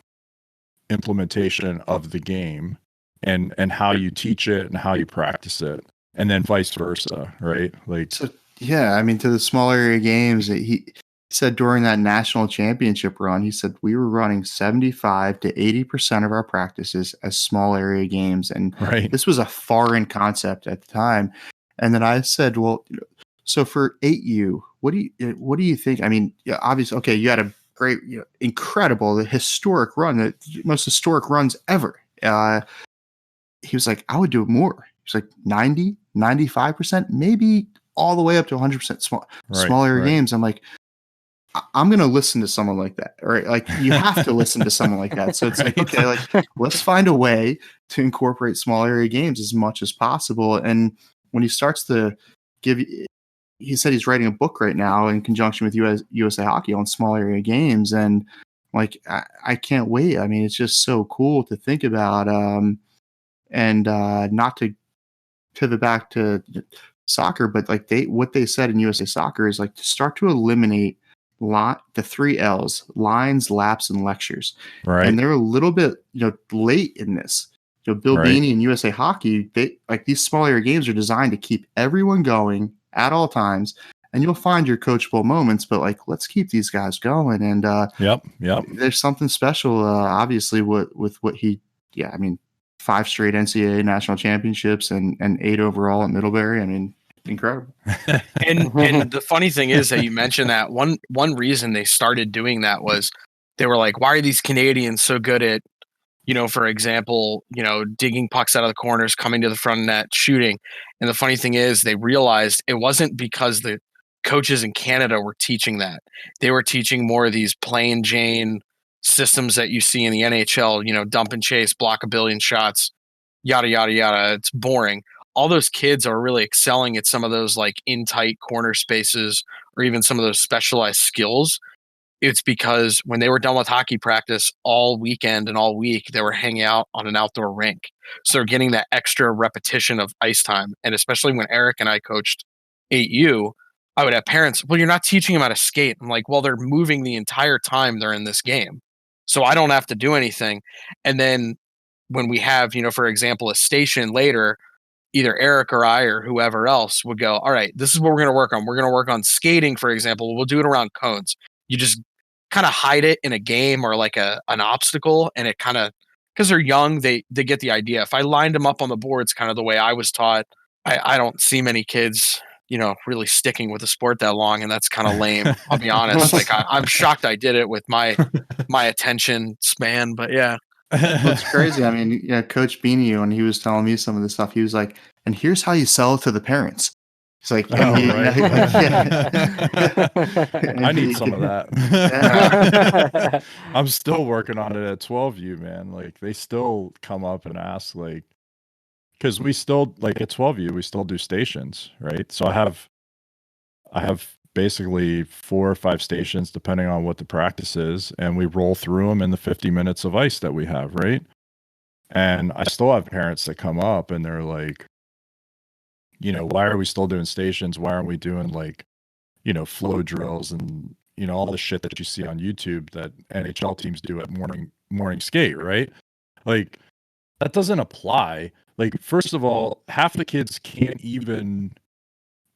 implementation of the game and how you teach it and how you practice it, and then vice versa, right? Like, so, I mean, to the small area games, he said during that national championship run, he said we were running 75 to 80% of our practices as small area games. And this was a foreign concept at the time. And then I said, well, so for 8U, what do you think? I mean, obviously, okay, you had a great, incredible, historic run, the most historic runs ever. He was like, I would do more. He's like 90, 95%, maybe all the way up to 100% small area games. I'm like, I'm going to listen to someone like that, right? Like you have to listen to someone like that. So it's like, okay, like let's find a way to incorporate small area games as much as possible. And when he starts to he said he's writing a book right now in conjunction with USA Hockey on small area games. And like, I can't wait. I mean, it's just so cool to think about. And not to pivot back to soccer, but like what they said in USA Soccer is like to start to eliminate the 3 L's: lines, laps, and lectures. Right. And they're a little bit late in this. Bill Beanie and USA Hockey, they like these small area games are designed to keep everyone going at all times and you'll find your coachable moments, but like, let's keep these guys going. And Yep. there's something special, obviously, with what he, 5 straight NCAA national championships and 8 overall at Middlebury. I mean, incredible. And the funny thing is that you mentioned that one reason they started doing that was they were like, why are these Canadians so good at, for example, digging pucks out of the corners, coming to the front net, shooting? And the funny thing is they realized it wasn't because the coaches in Canada were teaching that. They were teaching more of these plain Jane systems that you see in the NHL, dump and chase, block a billion shots, yada, yada, yada. It's boring. All those kids are really excelling at some of those like in tight corner spaces or even some of those specialized skills. It's because when they were done with hockey practice all weekend and all week, they were hanging out on an outdoor rink. So they're getting that extra repetition of ice time. And especially when Eric and I coached 8U, I would have parents, well, you're not teaching them how to skate. I'm like, well, they're moving the entire time they're in this game. So I don't have to do anything. And then when we have, for example, a station later, either Eric or I or whoever else would go, all right, this is what we're going to work on. We're going to work on skating, for example. We'll do it around cones. You just kind of hide it in a game or like an obstacle, and it kind of, because they're young, they get the idea. If I lined them up on the boards kind of the way I was taught, I don't see many kids, really sticking with the sport that long, and that's kind of lame. I'll be honest. Like I'm shocked I did it with my attention span, but yeah. Well, it's crazy. I mean, Coach Beanie, when he was telling me some of this stuff, he was like, and here's how you sell it to the parents. It's like, I need some of that. Yeah. I'm still working on it at 12U, man. Like they still come up and ask, like, because we still, like at 12U, we still do stations, right? So I have basically 4 or 5 stations depending on what the practice is, and we roll through them in the 50 minutes of ice that we have, right? And I still have parents that come up and they're like, why are we still doing stations? Why aren't we doing like, flow drills and all the shit that you see on YouTube that NHL teams do at morning skate, right? Like that doesn't apply. Like, first of all, half the kids can't even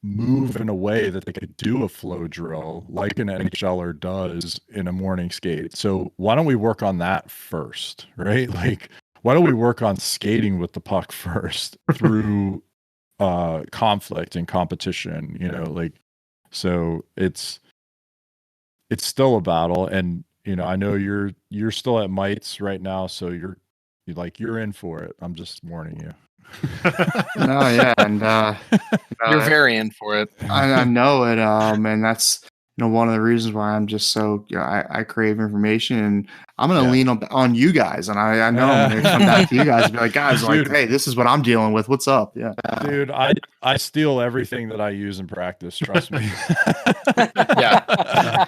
move in a way that they could do a flow drill like an NHLer does in a morning skate. So why don't we work on that first, right? Like, why don't we work on skating with the puck first through conflict and competition, like, so it's still a battle. And, I know you're still at mites right now. So you're in for it. I'm just warning you. No, yeah, and you're very in for it. I know it, and that's one of the reasons why I'm just so I crave information, and I'm gonna lean on you guys, and I know I'm gonna come back to you guys and be like, guys, dude, like, hey, this is what I'm dealing with. What's up? Yeah, dude, I steal everything that I use in practice. Trust me. Yeah,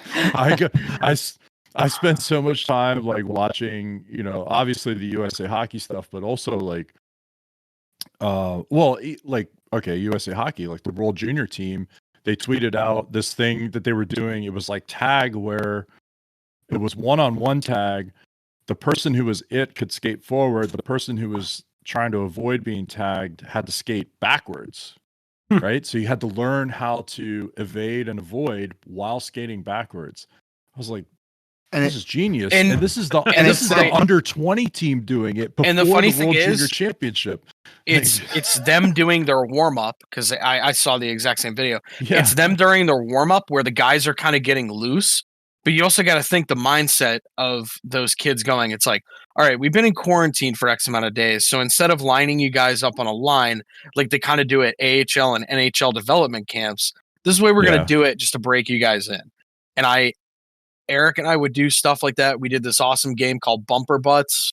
I spend so much time like watching, obviously the USA Hockey stuff, but also like. USA Hockey, like the World Junior team, they tweeted out this thing that they were doing. It was like tag, where it was one-on-one tag. The person who was could skate forward. The person who was trying to avoid being tagged had to skate backwards, right? So you had to learn how to evade and avoid while skating backwards. I was like, this is genius. And this is the under 20 team doing it before the World Junior Championship. It's them doing their warm up, because I saw the exact same video. Yeah. It's them during their warm up where the guys are kind of getting loose, but you also got to think the mindset of those kids going. It's like, all right, we've been in quarantine for X amount of days, so instead of lining you guys up on a line like they kind of do at AHL and NHL development camps, this is the way we're going to do it, just to break you guys in. And Eric and I would do stuff like that. We did this awesome game called Bumper Butts,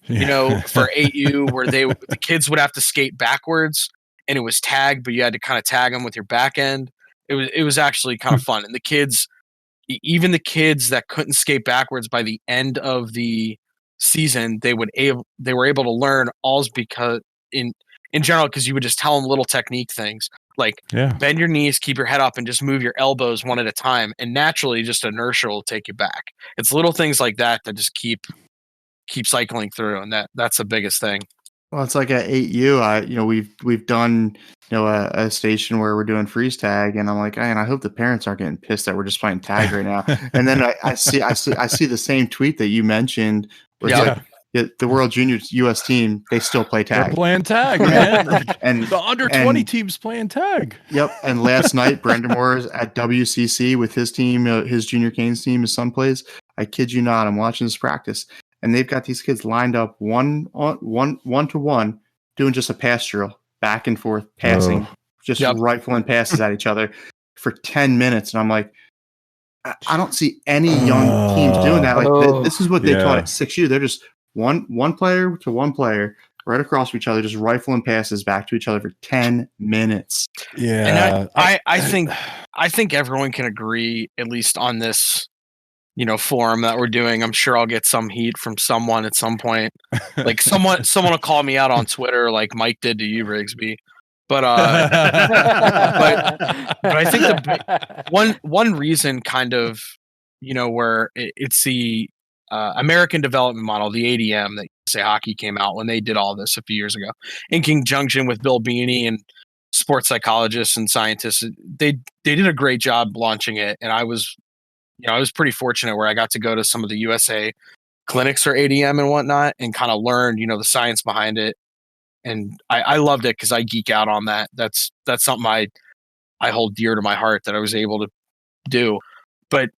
for 8U, where the kids would have to skate backwards, and it was tagged, but you had to kind of tag them with your back end. It was actually kind of fun. And the kids, even the kids that couldn't skate backwards, by the end of the season, they were able to learn all's because in general, because you would just tell them little technique things. Like, bend your knees, keep your head up, and just move your elbows one at a time. And naturally, just inertia will take you back. It's little things like that that just keep cycling through. And that's the biggest thing. Well, it's like at 8U, we've done, a station where we're doing freeze tag, and I'm like, man, I hope the parents aren't getting pissed that we're just playing tag right now. And then I see the same tweet that you mentioned, where it's like, the World Junior US team, they still play tag. They're playing tag, man. And the under 20 team's playing tag. Yep. And last night, Brendan Moore is at WCC with his team, his Junior Canes team, his son plays. I kid you not, I'm watching this practice, and they've got these kids lined up one to one, doing just a pass drill, back and forth passing, just rifling passes at each other for 10 minutes. And I'm like, I don't see any young teams doing that. Like this is what they taught at 6U. They're just one player to one player right across from each other, just rifling passes back to each other for 10 minutes. Yeah. And I think everyone can agree, at least on this, forum that we're doing. I'm sure I'll get some heat from someone at some point. Like someone will call me out on Twitter like Mike did to you, Rigsby. But I think the one reason kind of, where it's the American development model, the ADM that USA Hockey came out when they did all this a few years ago, in conjunction with Bill Beanie and sports psychologists and scientists. They did a great job launching it, and I was pretty fortunate where I got to go to some of the USA clinics for ADM and whatnot, and kind of learn, the science behind it. And I loved it because I geek out on that. That's something I hold dear to my heart that I was able to do. But,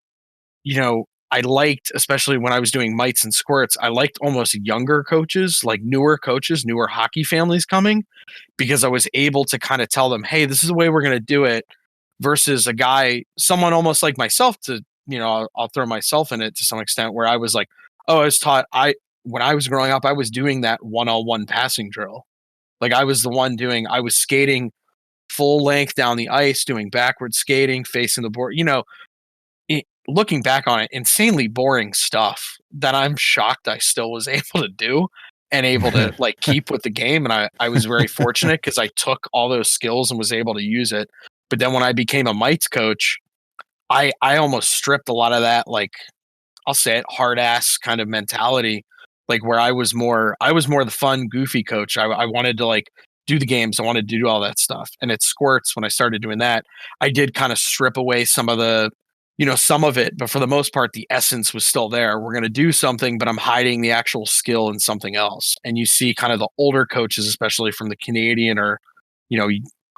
I liked, especially when I was doing mites and squirts, I liked almost younger coaches, like newer coaches, newer hockey families coming, because I was able to kind of tell them, hey, this is the way we're going to do it, versus someone almost like myself to, I'll throw myself in it to some extent, where I was like, oh, I was taught, when I was growing up, I was doing that 1-on-1 passing drill. Like I was I was skating full length down the ice, doing backward skating, facing the board, looking back on it, insanely boring stuff that I'm shocked I still was able to do and able to keep with the game. And I was very fortunate because I took all those skills and was able to use it. But then when I became a mites coach, I almost stripped a lot of that, I'll say it, hard ass kind of mentality, where I was more the fun, goofy coach. I wanted to do the games. I wanted to do all that stuff. And at squirts, when I started doing that, I did kind of strip away some of the, some of it, but for the most part, the essence was still there. We're going to do something, but I'm hiding the actual skill in something else. And you see kind of the older coaches, especially from the Canadian or,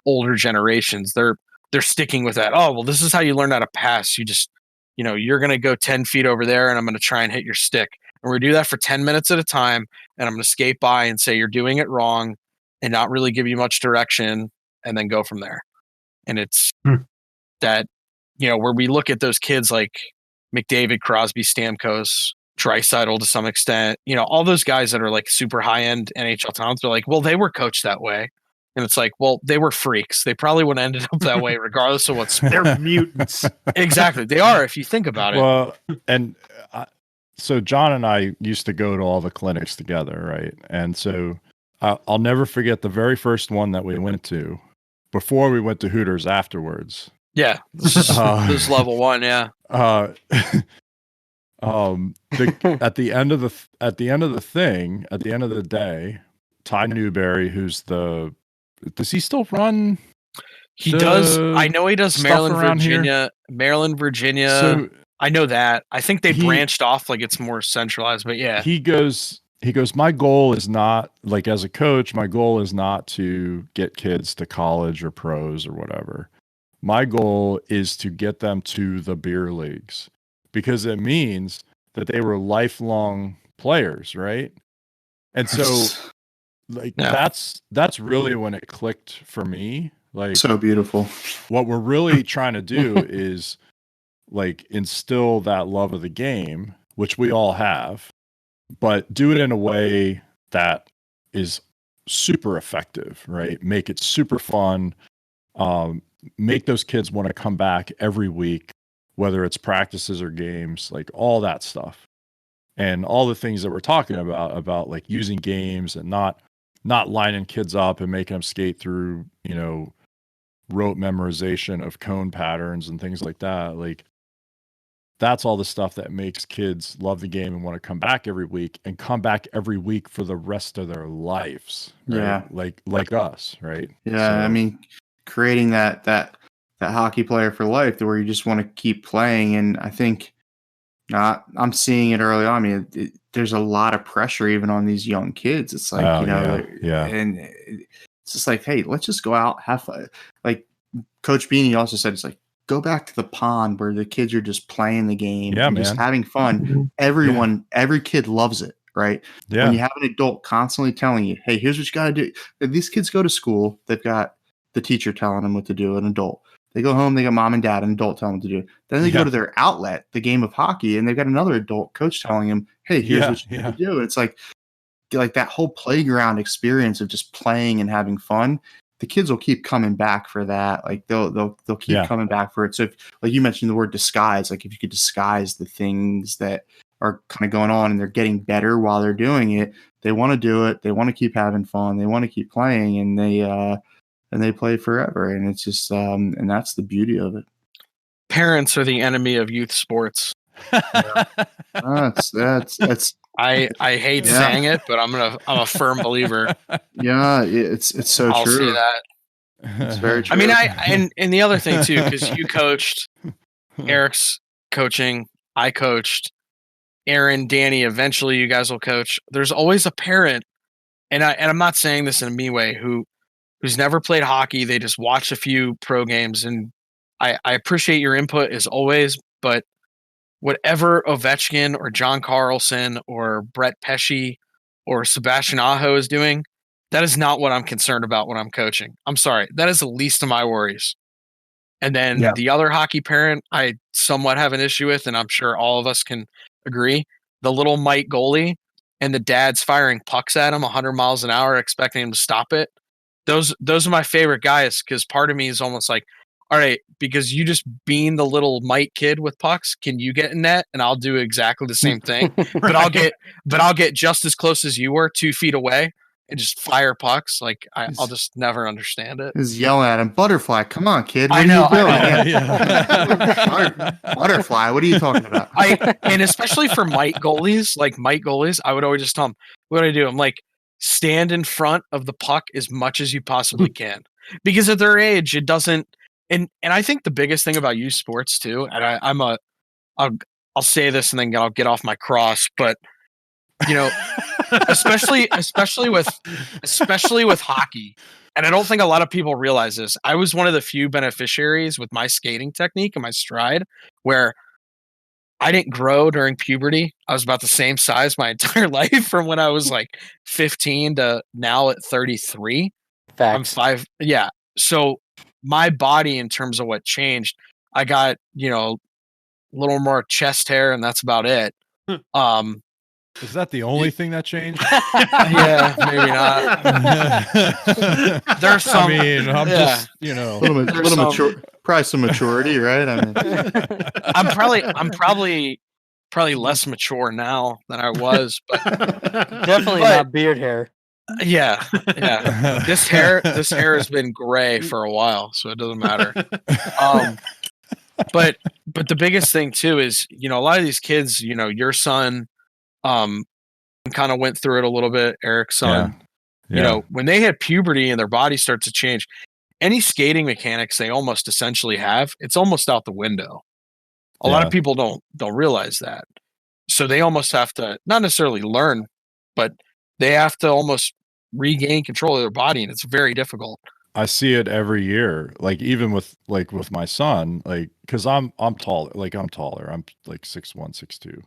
older generations, they're sticking with that. Oh, well, this is how you learn how to pass. You just, you're going to go 10 feet over there and I'm going to try and hit your stick. And we're going to do that for 10 minutes at a time. And I'm going to skate by and say, you're doing it wrong and not really give you much direction and then go from there. And it's that, where we look at those kids like McDavid, Crosby, Stamkos, Draisaitl to some extent, all those guys that are super high end NHL talents, they're like, well, they were coached that way. And it's like, well, they were freaks. They probably would have ended up that way regardless of what sport. They're mutants. Exactly. They are, if you think about it. Well, and so John and I used to go to all the clinics together, right? And so I'll never forget the very first one that we went to before we went to Hooters afterwards. Yeah. This is level one. Yeah. At the end of the day, Ty Newberry, who's does he still run? He does. I know he does Maryland, Virginia. So I know that. I think they branched off, it's more centralized, but yeah. He goes, my goal is not, as a coach, my goal is not to get kids to college or pros or whatever. My goal is to get them to the beer leagues, because it means that they were lifelong players, right? And so that's really when it clicked for me. So beautiful. What we're really trying to do is instill that love of the game, which we all have, but do it in a way that is super effective, right? Make it super fun. Make those kids want to come back every week, whether it's practices or games, all that stuff. And all the things that we're talking about using games and not lining kids up and making them skate through, rote memorization of cone patterns and things like that. that's all the stuff that makes kids love the game and want to come back every week and come back every week for the rest of their lives. Right? Yeah. Like us, right? Yeah. So, I mean, creating that hockey player for life to where you just want to keep playing. And I think I'm seeing it early on. I mean, there's a lot of pressure even on these young kids. It's like, and it's just like, hey, let's just go out, have fun. Like Coach Beanie also said, it's like, go back to the pond where the kids are just playing the game and just having fun. Every kid loves it, right? Yeah. When you have an adult constantly telling you, hey, here's what you got to do. These kids go to school, they've got the teacher telling them what to do, an adult. They go home, they got mom and dad, an adult telling them to do. Then they go to their outlet, the game of hockey, and they've got another adult coach telling them, hey, here's what you need to do. And it's like that whole playground experience of just playing and having fun. The kids will keep coming back for that. Like they'll keep coming back for it. So if, like you mentioned the word disguise, like if you could disguise the things that are kind of going on and they're getting better while they're doing it, they want to do it. They want to keep having fun. They want to keep playing, and they play forever. And it's just and that's the beauty of it. Parents are the enemy of youth sports. That's I hate saying it, but I'm a firm believer. Yeah, it's so I'll true. say that. It's very true. I mean, and the other thing too, because you coached, Eric's coaching, I coached, Aaron, Danny. Eventually, you guys will coach. There's always a parent, and I'm not saying this in a mean way, who's never played hockey. They just watched a few pro games, and I appreciate your input as always, but whatever Ovechkin or John Carlson or Brett Pesce or Sebastian Aho is doing, that is not what I'm concerned about when I'm coaching. I'm sorry. That is the least of my worries. And then the other hockey parent I somewhat have an issue with, and I'm sure all of us can agree, the little Mike goalie and the dad's firing pucks at him 100 miles an hour, expecting him to stop it. Those are my favorite guys, because part of me is almost like, all right, because you just being the little Mike kid with pucks, can you get in net? And I'll do exactly the same thing, but I'll get just as close as you were, 2 feet away, and just fire pucks. Like I'll just never understand it. He's yelling at him, "Butterfly, come on, kid! What I know, are you doing? Butterfly, what are you talking about?" And especially for Mike goalies, I would always just tell them, what do I do? I'm like, stand in front of the puck as much as you possibly can, because at their age, it doesn't. And I think the biggest thing about youth sports too, and I'll say this and then I'll get off my cross, but especially with hockey, and I don't think a lot of people realize this. I was one of the few beneficiaries with my skating technique and my stride where I didn't grow during puberty. I was about the same size my entire life from when I was like 15 to now at 33. Facts. I'm 5. Yeah. So my body, in terms of what changed, I got, a little more chest hair, and that's about it. Is that the only thing that changed? Yeah, maybe not. There's some. I mean, I'm just, a little mature, probably some maturity, right? I mean, I'm probably less mature now than I was, but definitely not beard hair. Yeah. This hair has been gray for a while, so it doesn't matter. But the biggest thing too is, a lot of these kids, your son, kind of went through it a little bit. Eric's son, when they hit puberty and their body starts to change, any skating mechanics they almost essentially have, it's almost out the window. A lot of people don't realize that, so they almost have to not necessarily learn, but they have to almost regain control of their body, and it's very difficult. I see it every year, like even with my son, like, because I'm taller, I'm like 6'1", 6'2",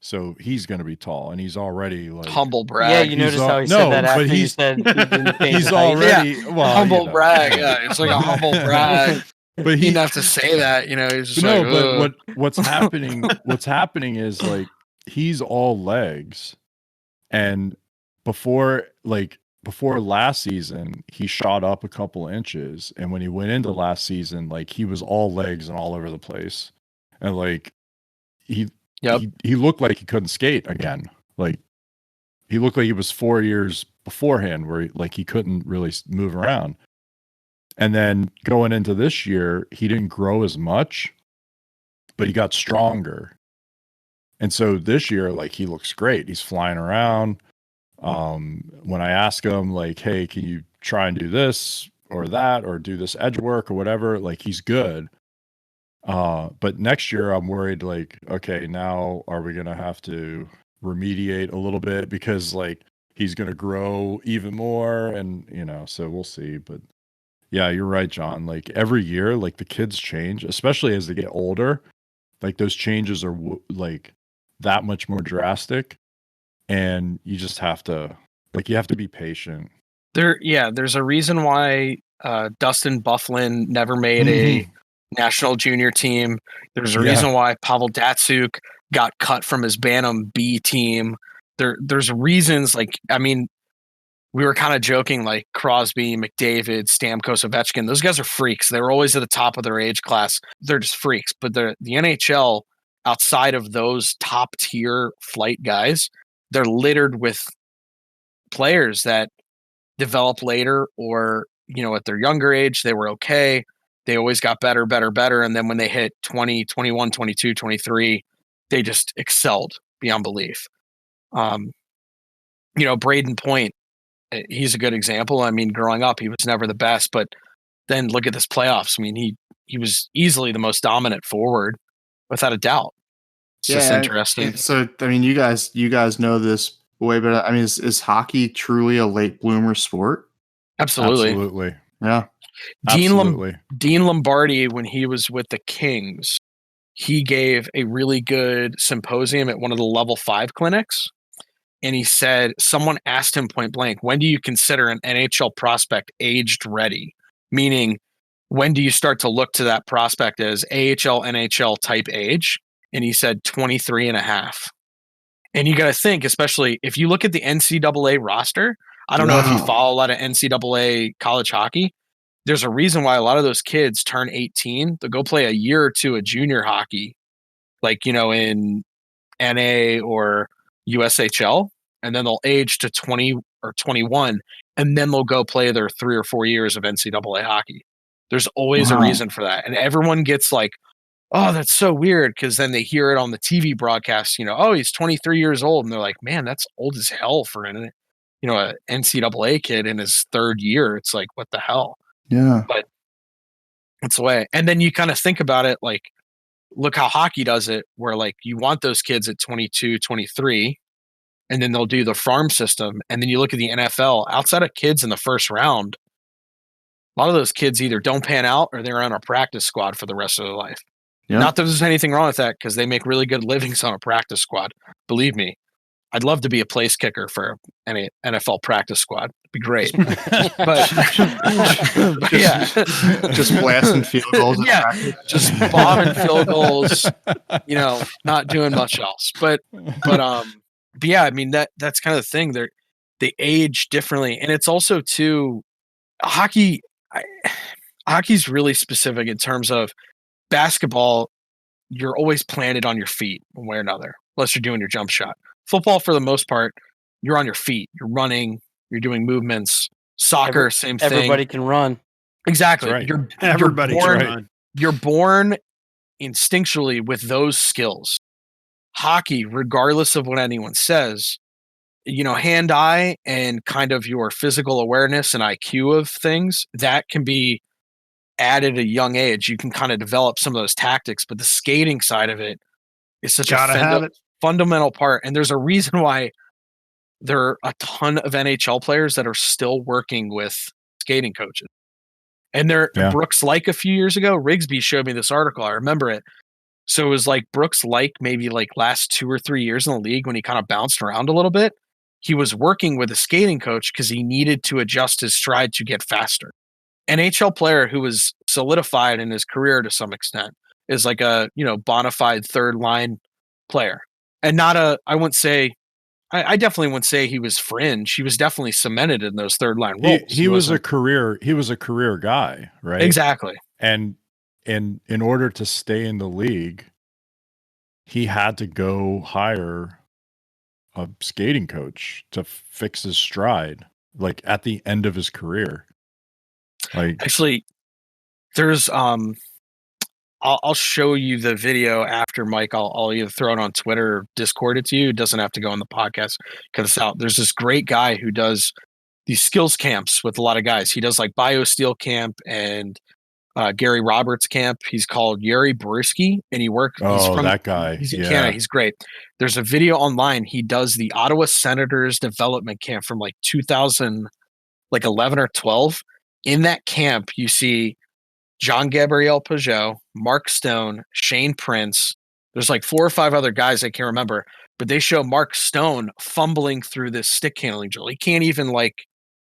so he's going to be tall, and he's already like humble brag. Yeah, you noticed how he said that after you said he's already humble brag. Yeah, it's like a humble brag. But he didn't have to say that, He's just but what's happening? What's happening is like he's all legs, and before last season, he shot up a couple inches, and when he went into last season, like he was all legs and all over the place, and like he looked like he couldn't skate again. Like he looked like he was 4 years beforehand, where he couldn't really move around. And then going into this year, he didn't grow as much, but he got stronger. And so this year, like, he looks great. He's flying around. When I ask him, like, hey, can you try and do this or that or do this edge work or whatever, like, he's good. But next year I'm worried, like, okay, now are we going to have to remediate a little bit because, like, he's going to grow even more, and, you know, so we'll see. But yeah, you're right, John. Like, every year, like, the kids change, especially as they get older. Like, those changes are like that much more drastic, and you just have to, like, you have to be patient. There's a reason why Dustin Bufflin never made a national junior team. There's a reason why Pavel Datsuk got cut from his Bantam B team. There's reasons, like, I mean, we were kind of joking, like Crosby, McDavid, Stamkos, Ovechkin. Those guys are freaks. They were always at the top of their age class. They're just freaks. But the NHL, outside of those top tier flight guys, they're littered with players that develop later, or, you know, at their younger age, they were okay. They always got better. And then when they hit 20, 21, 22, 23, they just excelled beyond belief. You know, Braden Point, he's a good example. I mean, growing up, he was never the best, but then look at this playoffs. I mean, he was easily the most dominant forward, without a doubt. It's just interesting. So, I mean, you guys know this way, but I mean, is hockey truly a late bloomer sport? Absolutely. Yeah. Dean Lombardi, when he was with the Kings, he gave a really good symposium at one of the level 5 clinics. And he said, someone asked him point blank, when do you consider an NHL prospect aged ready? Meaning, when do you start to look to that prospect as AHL, NHL type age? And he said 23 and a half. And you got to think, especially if you look at the NCAA roster, I don't know if you follow a lot of NCAA college hockey. There's a reason why a lot of those kids turn 18 to go play a year or two of junior hockey, like, you know, in NA or USHL, and then they'll age to 20 or 21, and then they'll go play their 3 or 4 years of NCAA hockey. There's always a reason for that. And everyone gets like, oh, that's so weird, because then they hear it on the TV broadcast, you know, oh, he's 23 years old. And they're like, man, that's old as hell for an NCAA kid in his 3rd year. It's like, what the hell? Yeah. But it's the way. And then you kind of think about it, like, look how hockey does it, where, like, you want those kids at 22, 23, and then they'll do the farm system. And then you look at the NFL, outside of kids in the first round, a lot of those kids either don't pan out or they're on a practice squad for the rest of their life. Yep. Not that there's anything wrong with that, because they make really good livings on a practice squad. Believe me, I'd love to be a place kicker for any NFL practice squad. It'd be great. but yeah, just blasting field goals. Yeah, just bombing field goals. You know, not doing much else. But yeah, I mean, that's kind of the thing. They age differently, and it's also too hockey's really specific in terms of basketball. You're always planted on your feet one way or another, unless you're doing your jump shot. Football, for the most part, you're on your feet. You're running. You're doing movements. Soccer, same thing. Everybody can run. Exactly. Right. Everybody can run. You're born instinctually with those skills. Hockey, regardless of what anyone says, you know, hand-eye and kind of your physical awareness and IQ of things, that can be added at a young age. You can kind of develop some of those tactics, but the skating side of it is such a fundamental part. And there's a reason why there are a ton of NHL players that are still working with skating coaches. And Brooks Like a few years ago, Rigsby showed me this article. I remember it. So it was like Brooks Like maybe like last 2 or 3 years in the league, when he kind of bounced around a little bit, he was working with a skating coach because he needed to adjust his stride to get faster. NHL player who was solidified in his career to some extent is like a, you know, bona fide 3rd line player, and not I definitely wouldn't say he was fringe. He was definitely cemented in those 3rd line roles. He was a career guy, right? Exactly. And in order to stay in the league, he had to go hire a skating coach to fix his stride, like at the end of his career. Like, actually, there's I'll I'll show you the video after, Mike. I'll either throw it on Twitter or Discord it to you. It doesn't have to go on the podcast because it's out. There's this great guy who does these skills camps with a lot of guys. He does like BioSteel camp and Gary Roberts camp. He's called Yuri Borski, and he's from that guy. He's in Canada. He's great. There's a video online. He does the Ottawa Senators development camp from like 2011 or 12. In that camp, you see John Gabriel Pajot, Mark Stone, Shane Prince. There's like 4 or 5 other guys I can't remember, but they show Mark Stone fumbling through this stick handling drill. He can't even like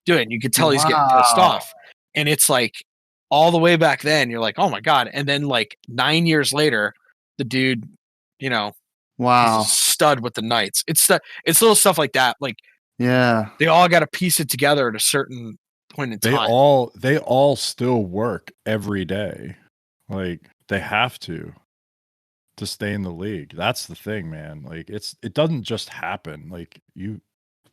do it. And you can tell he's getting pissed off. And it's like all the way back then, you're like, oh my God. And then like 9 years later, the dude, he's a stud with the Knights. It's little stuff like that. Like, yeah, they all got to piece it together at a certain point in time. They all still work every day. Like, they have to stay in the league. That's the thing, man. Like, it doesn't just happen. Like,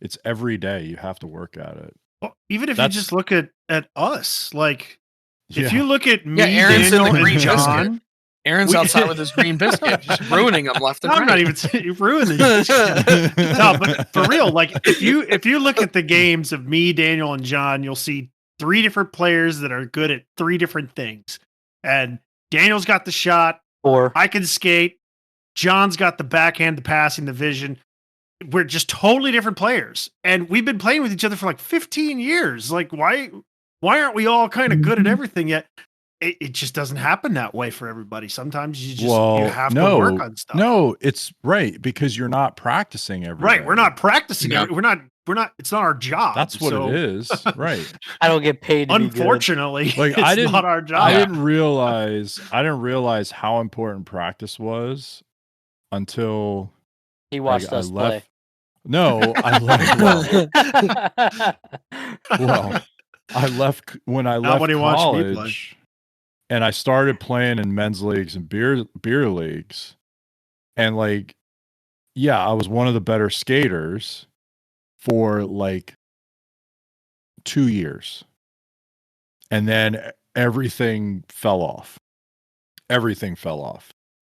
it's every day you have to work at it. Well, even if you just look at us, like if you look at me, Aaron's Daniel, in the green and John, biscuit. Aaron's outside with his green biscuit, just ruining them left and right. I'm not even saying you ruined it. No, but for real, like if you look at the games of me, Daniel, and John, you'll see 3 different players that are good at 3 different things. And Daniel's got the shot. 4. I can skate. John's got the backhand, the passing, the vision. We're just totally different players. And we've been playing with each other for like 15 years. Like, why aren't we all kind of good at everything yet? It just doesn't happen that way for everybody. Sometimes you have to work on stuff. No, it's right, because you're not practicing every day. We're not practicing. Yeah. We're not, it's not our job. That's what it is. Right. I don't get paid to unfortunately, be good. Like, it's not our job. I didn't realize how important practice was until he watched us play. No, I left. Well, I left when I left college, and I started playing in men's leagues and beer leagues, and like, yeah, I was one of the better skaters for like 2 years, and then everything fell off.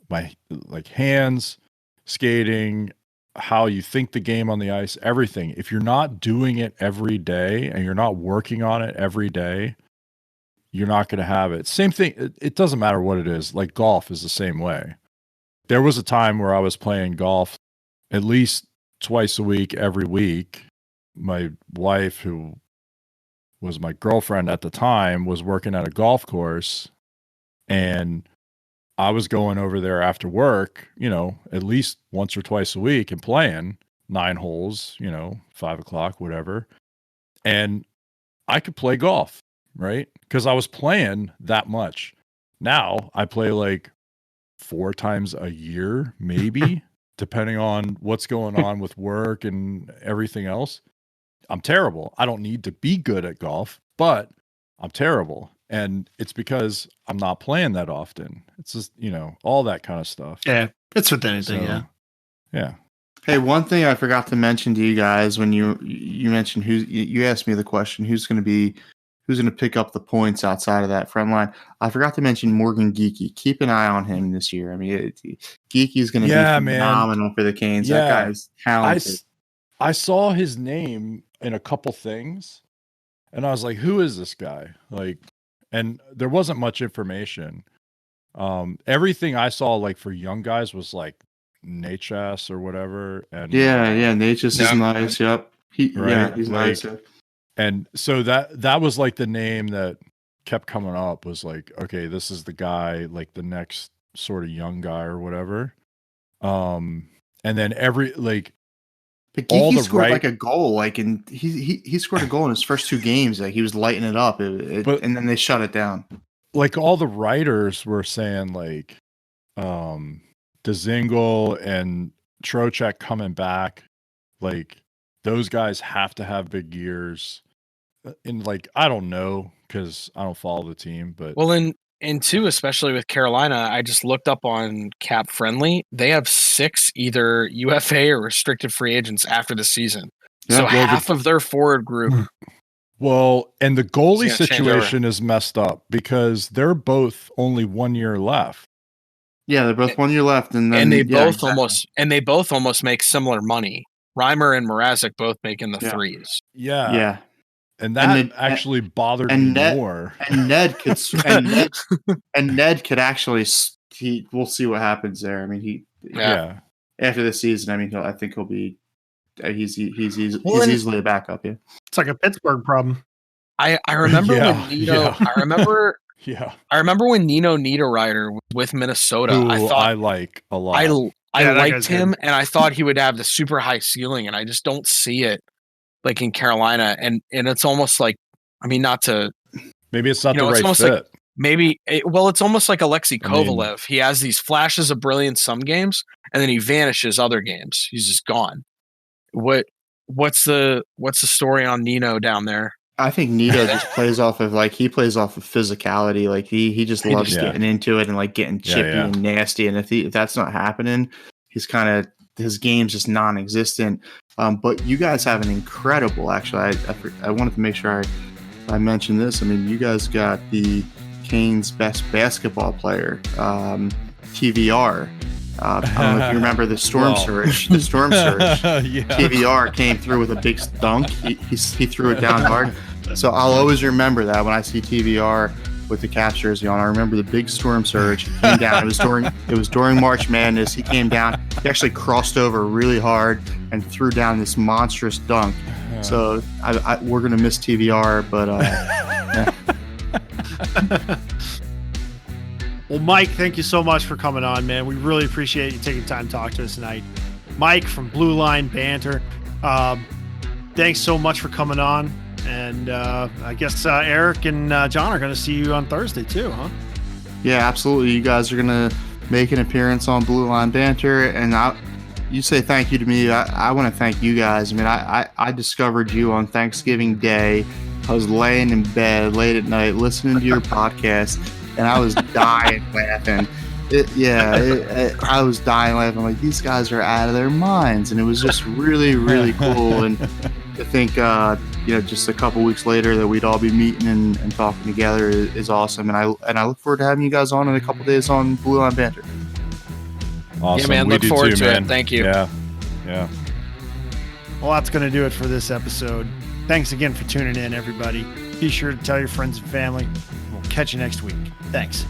My like hands, skating, how you think the game on the ice, everything. If you're not doing it every day and you're not working on it every day, you're not going to have it. Same thing. It doesn't matter what it is. Like, golf is the same way. There was a time where I was playing golf at least twice a week, every week. My wife, who was my girlfriend at the time, was working at a golf course, and I was going over there after work, at least once or twice a week and playing 9 holes, 5 o'clock, whatever. And I could play golf, right? Because I was playing that much. Now I play like 4 times a year, maybe, depending on what's going on with work and everything else. I'm terrible. I don't need to be good at golf, but I'm terrible. And it's because I'm not playing that often. It's just, all that kind of stuff. Yeah, it's with anything, yeah. Hey, one thing I forgot to mention to you guys when you mentioned you asked me the question, who's going to pick up the points outside of that front line. I forgot to mention Morgan Geekie. Keep an eye on him this year. I mean, Geekie's going to be phenomenal for the Canes. Yeah. That guy's talented. I saw his name in a couple things, and I was like, who is this guy? Like, and there wasn't much information. Everything I saw, like, for young guys was like Natchez or whatever. And Natchez is nice. Yep. He's like, nice. And so that was like the name that kept coming up, was like, okay, this is the guy, like the next sort of young guy or whatever. And then But Geekie scored like a goal, like, and he scored a goal in his first 2 games. Like, he was lighting it up, and then they shut it down. Like, all the writers were saying, like, Dzingel and Trocheck coming back, like, those guys have to have big years. And like, I don't know, because I don't follow the team, but and 2, especially with Carolina, I just looked up on Cap Friendly. They have 6 either UFA or restricted free agents after the season. Yeah, so half of their forward group. Well, and the goalie situation is messed up because they're both only 1 year left. Yeah, they're both 1 year left, and then they both almost make similar money. Reimer and Mrazek both make in the threes. Yeah. And that actually bothered me more. And Ned could actually. We'll see what happens there. I mean, after the season, I mean, I think he'll be. He's easily a backup. Yeah, it's like a Pittsburgh problem. I remember when Nino. I remember. Yeah, I remember when Nino Niederreiter was with Minnesota. I like a lot. I liked him, and I thought he would have the super high ceiling, and I just don't see it like in Carolina. And it's almost like, I mean, not to maybe it's not the right fit. Like, it's almost like Alexei Kovalev. He has these flashes of brilliance some games, and then he vanishes other games. He's just gone. What's the story on Nino down there? I think Nino just plays off of physicality. Like he just loves getting into it and like getting chippy and nasty. And if that's not happening, he's his game's just non-existent. But you guys have an incredible. Actually, I wanted to make sure I mentioned this. I mean, you guys got the Canes' best basketball player, TVR. I don't know if you remember the Storm Surge. The Storm Surge. TVR came through with a big dunk. He threw it down hard. So I'll always remember that when I see TVR with the Caps jersey on. I remember the big Storm Surge. He came down. It was during March Madness. He came down. He actually crossed over really hard and threw down this monstrous dunk. So we're gonna miss TVR, but Well, Mike, thank you so much for coming on, man. We really appreciate you taking time to talk to us tonight. Mike from Blue Line Banter. Thanks so much for coming on. And I guess Eric and John are going to see you on Thursday too, huh? Yeah, absolutely. You guys are going to make an appearance on Blue Line Banter. And you say thank you to me. I want to thank you guys. I mean, I discovered you on Thanksgiving Day. I was laying in bed late at night listening to your podcast, and I was dying laughing. I was dying laughing. Like, these guys are out of their minds. And it was just really, really cool. And to think, just a couple weeks later that we'd all be meeting and talking together is awesome. And I look forward to having you guys on in a couple days on Blue Line Banter. Awesome. Yeah, man. Look forward to it. Thank you. Yeah. Well, that's going to do it for this episode. Thanks again for tuning in, everybody. Be sure to tell your friends and family. We'll catch you next week. Thanks.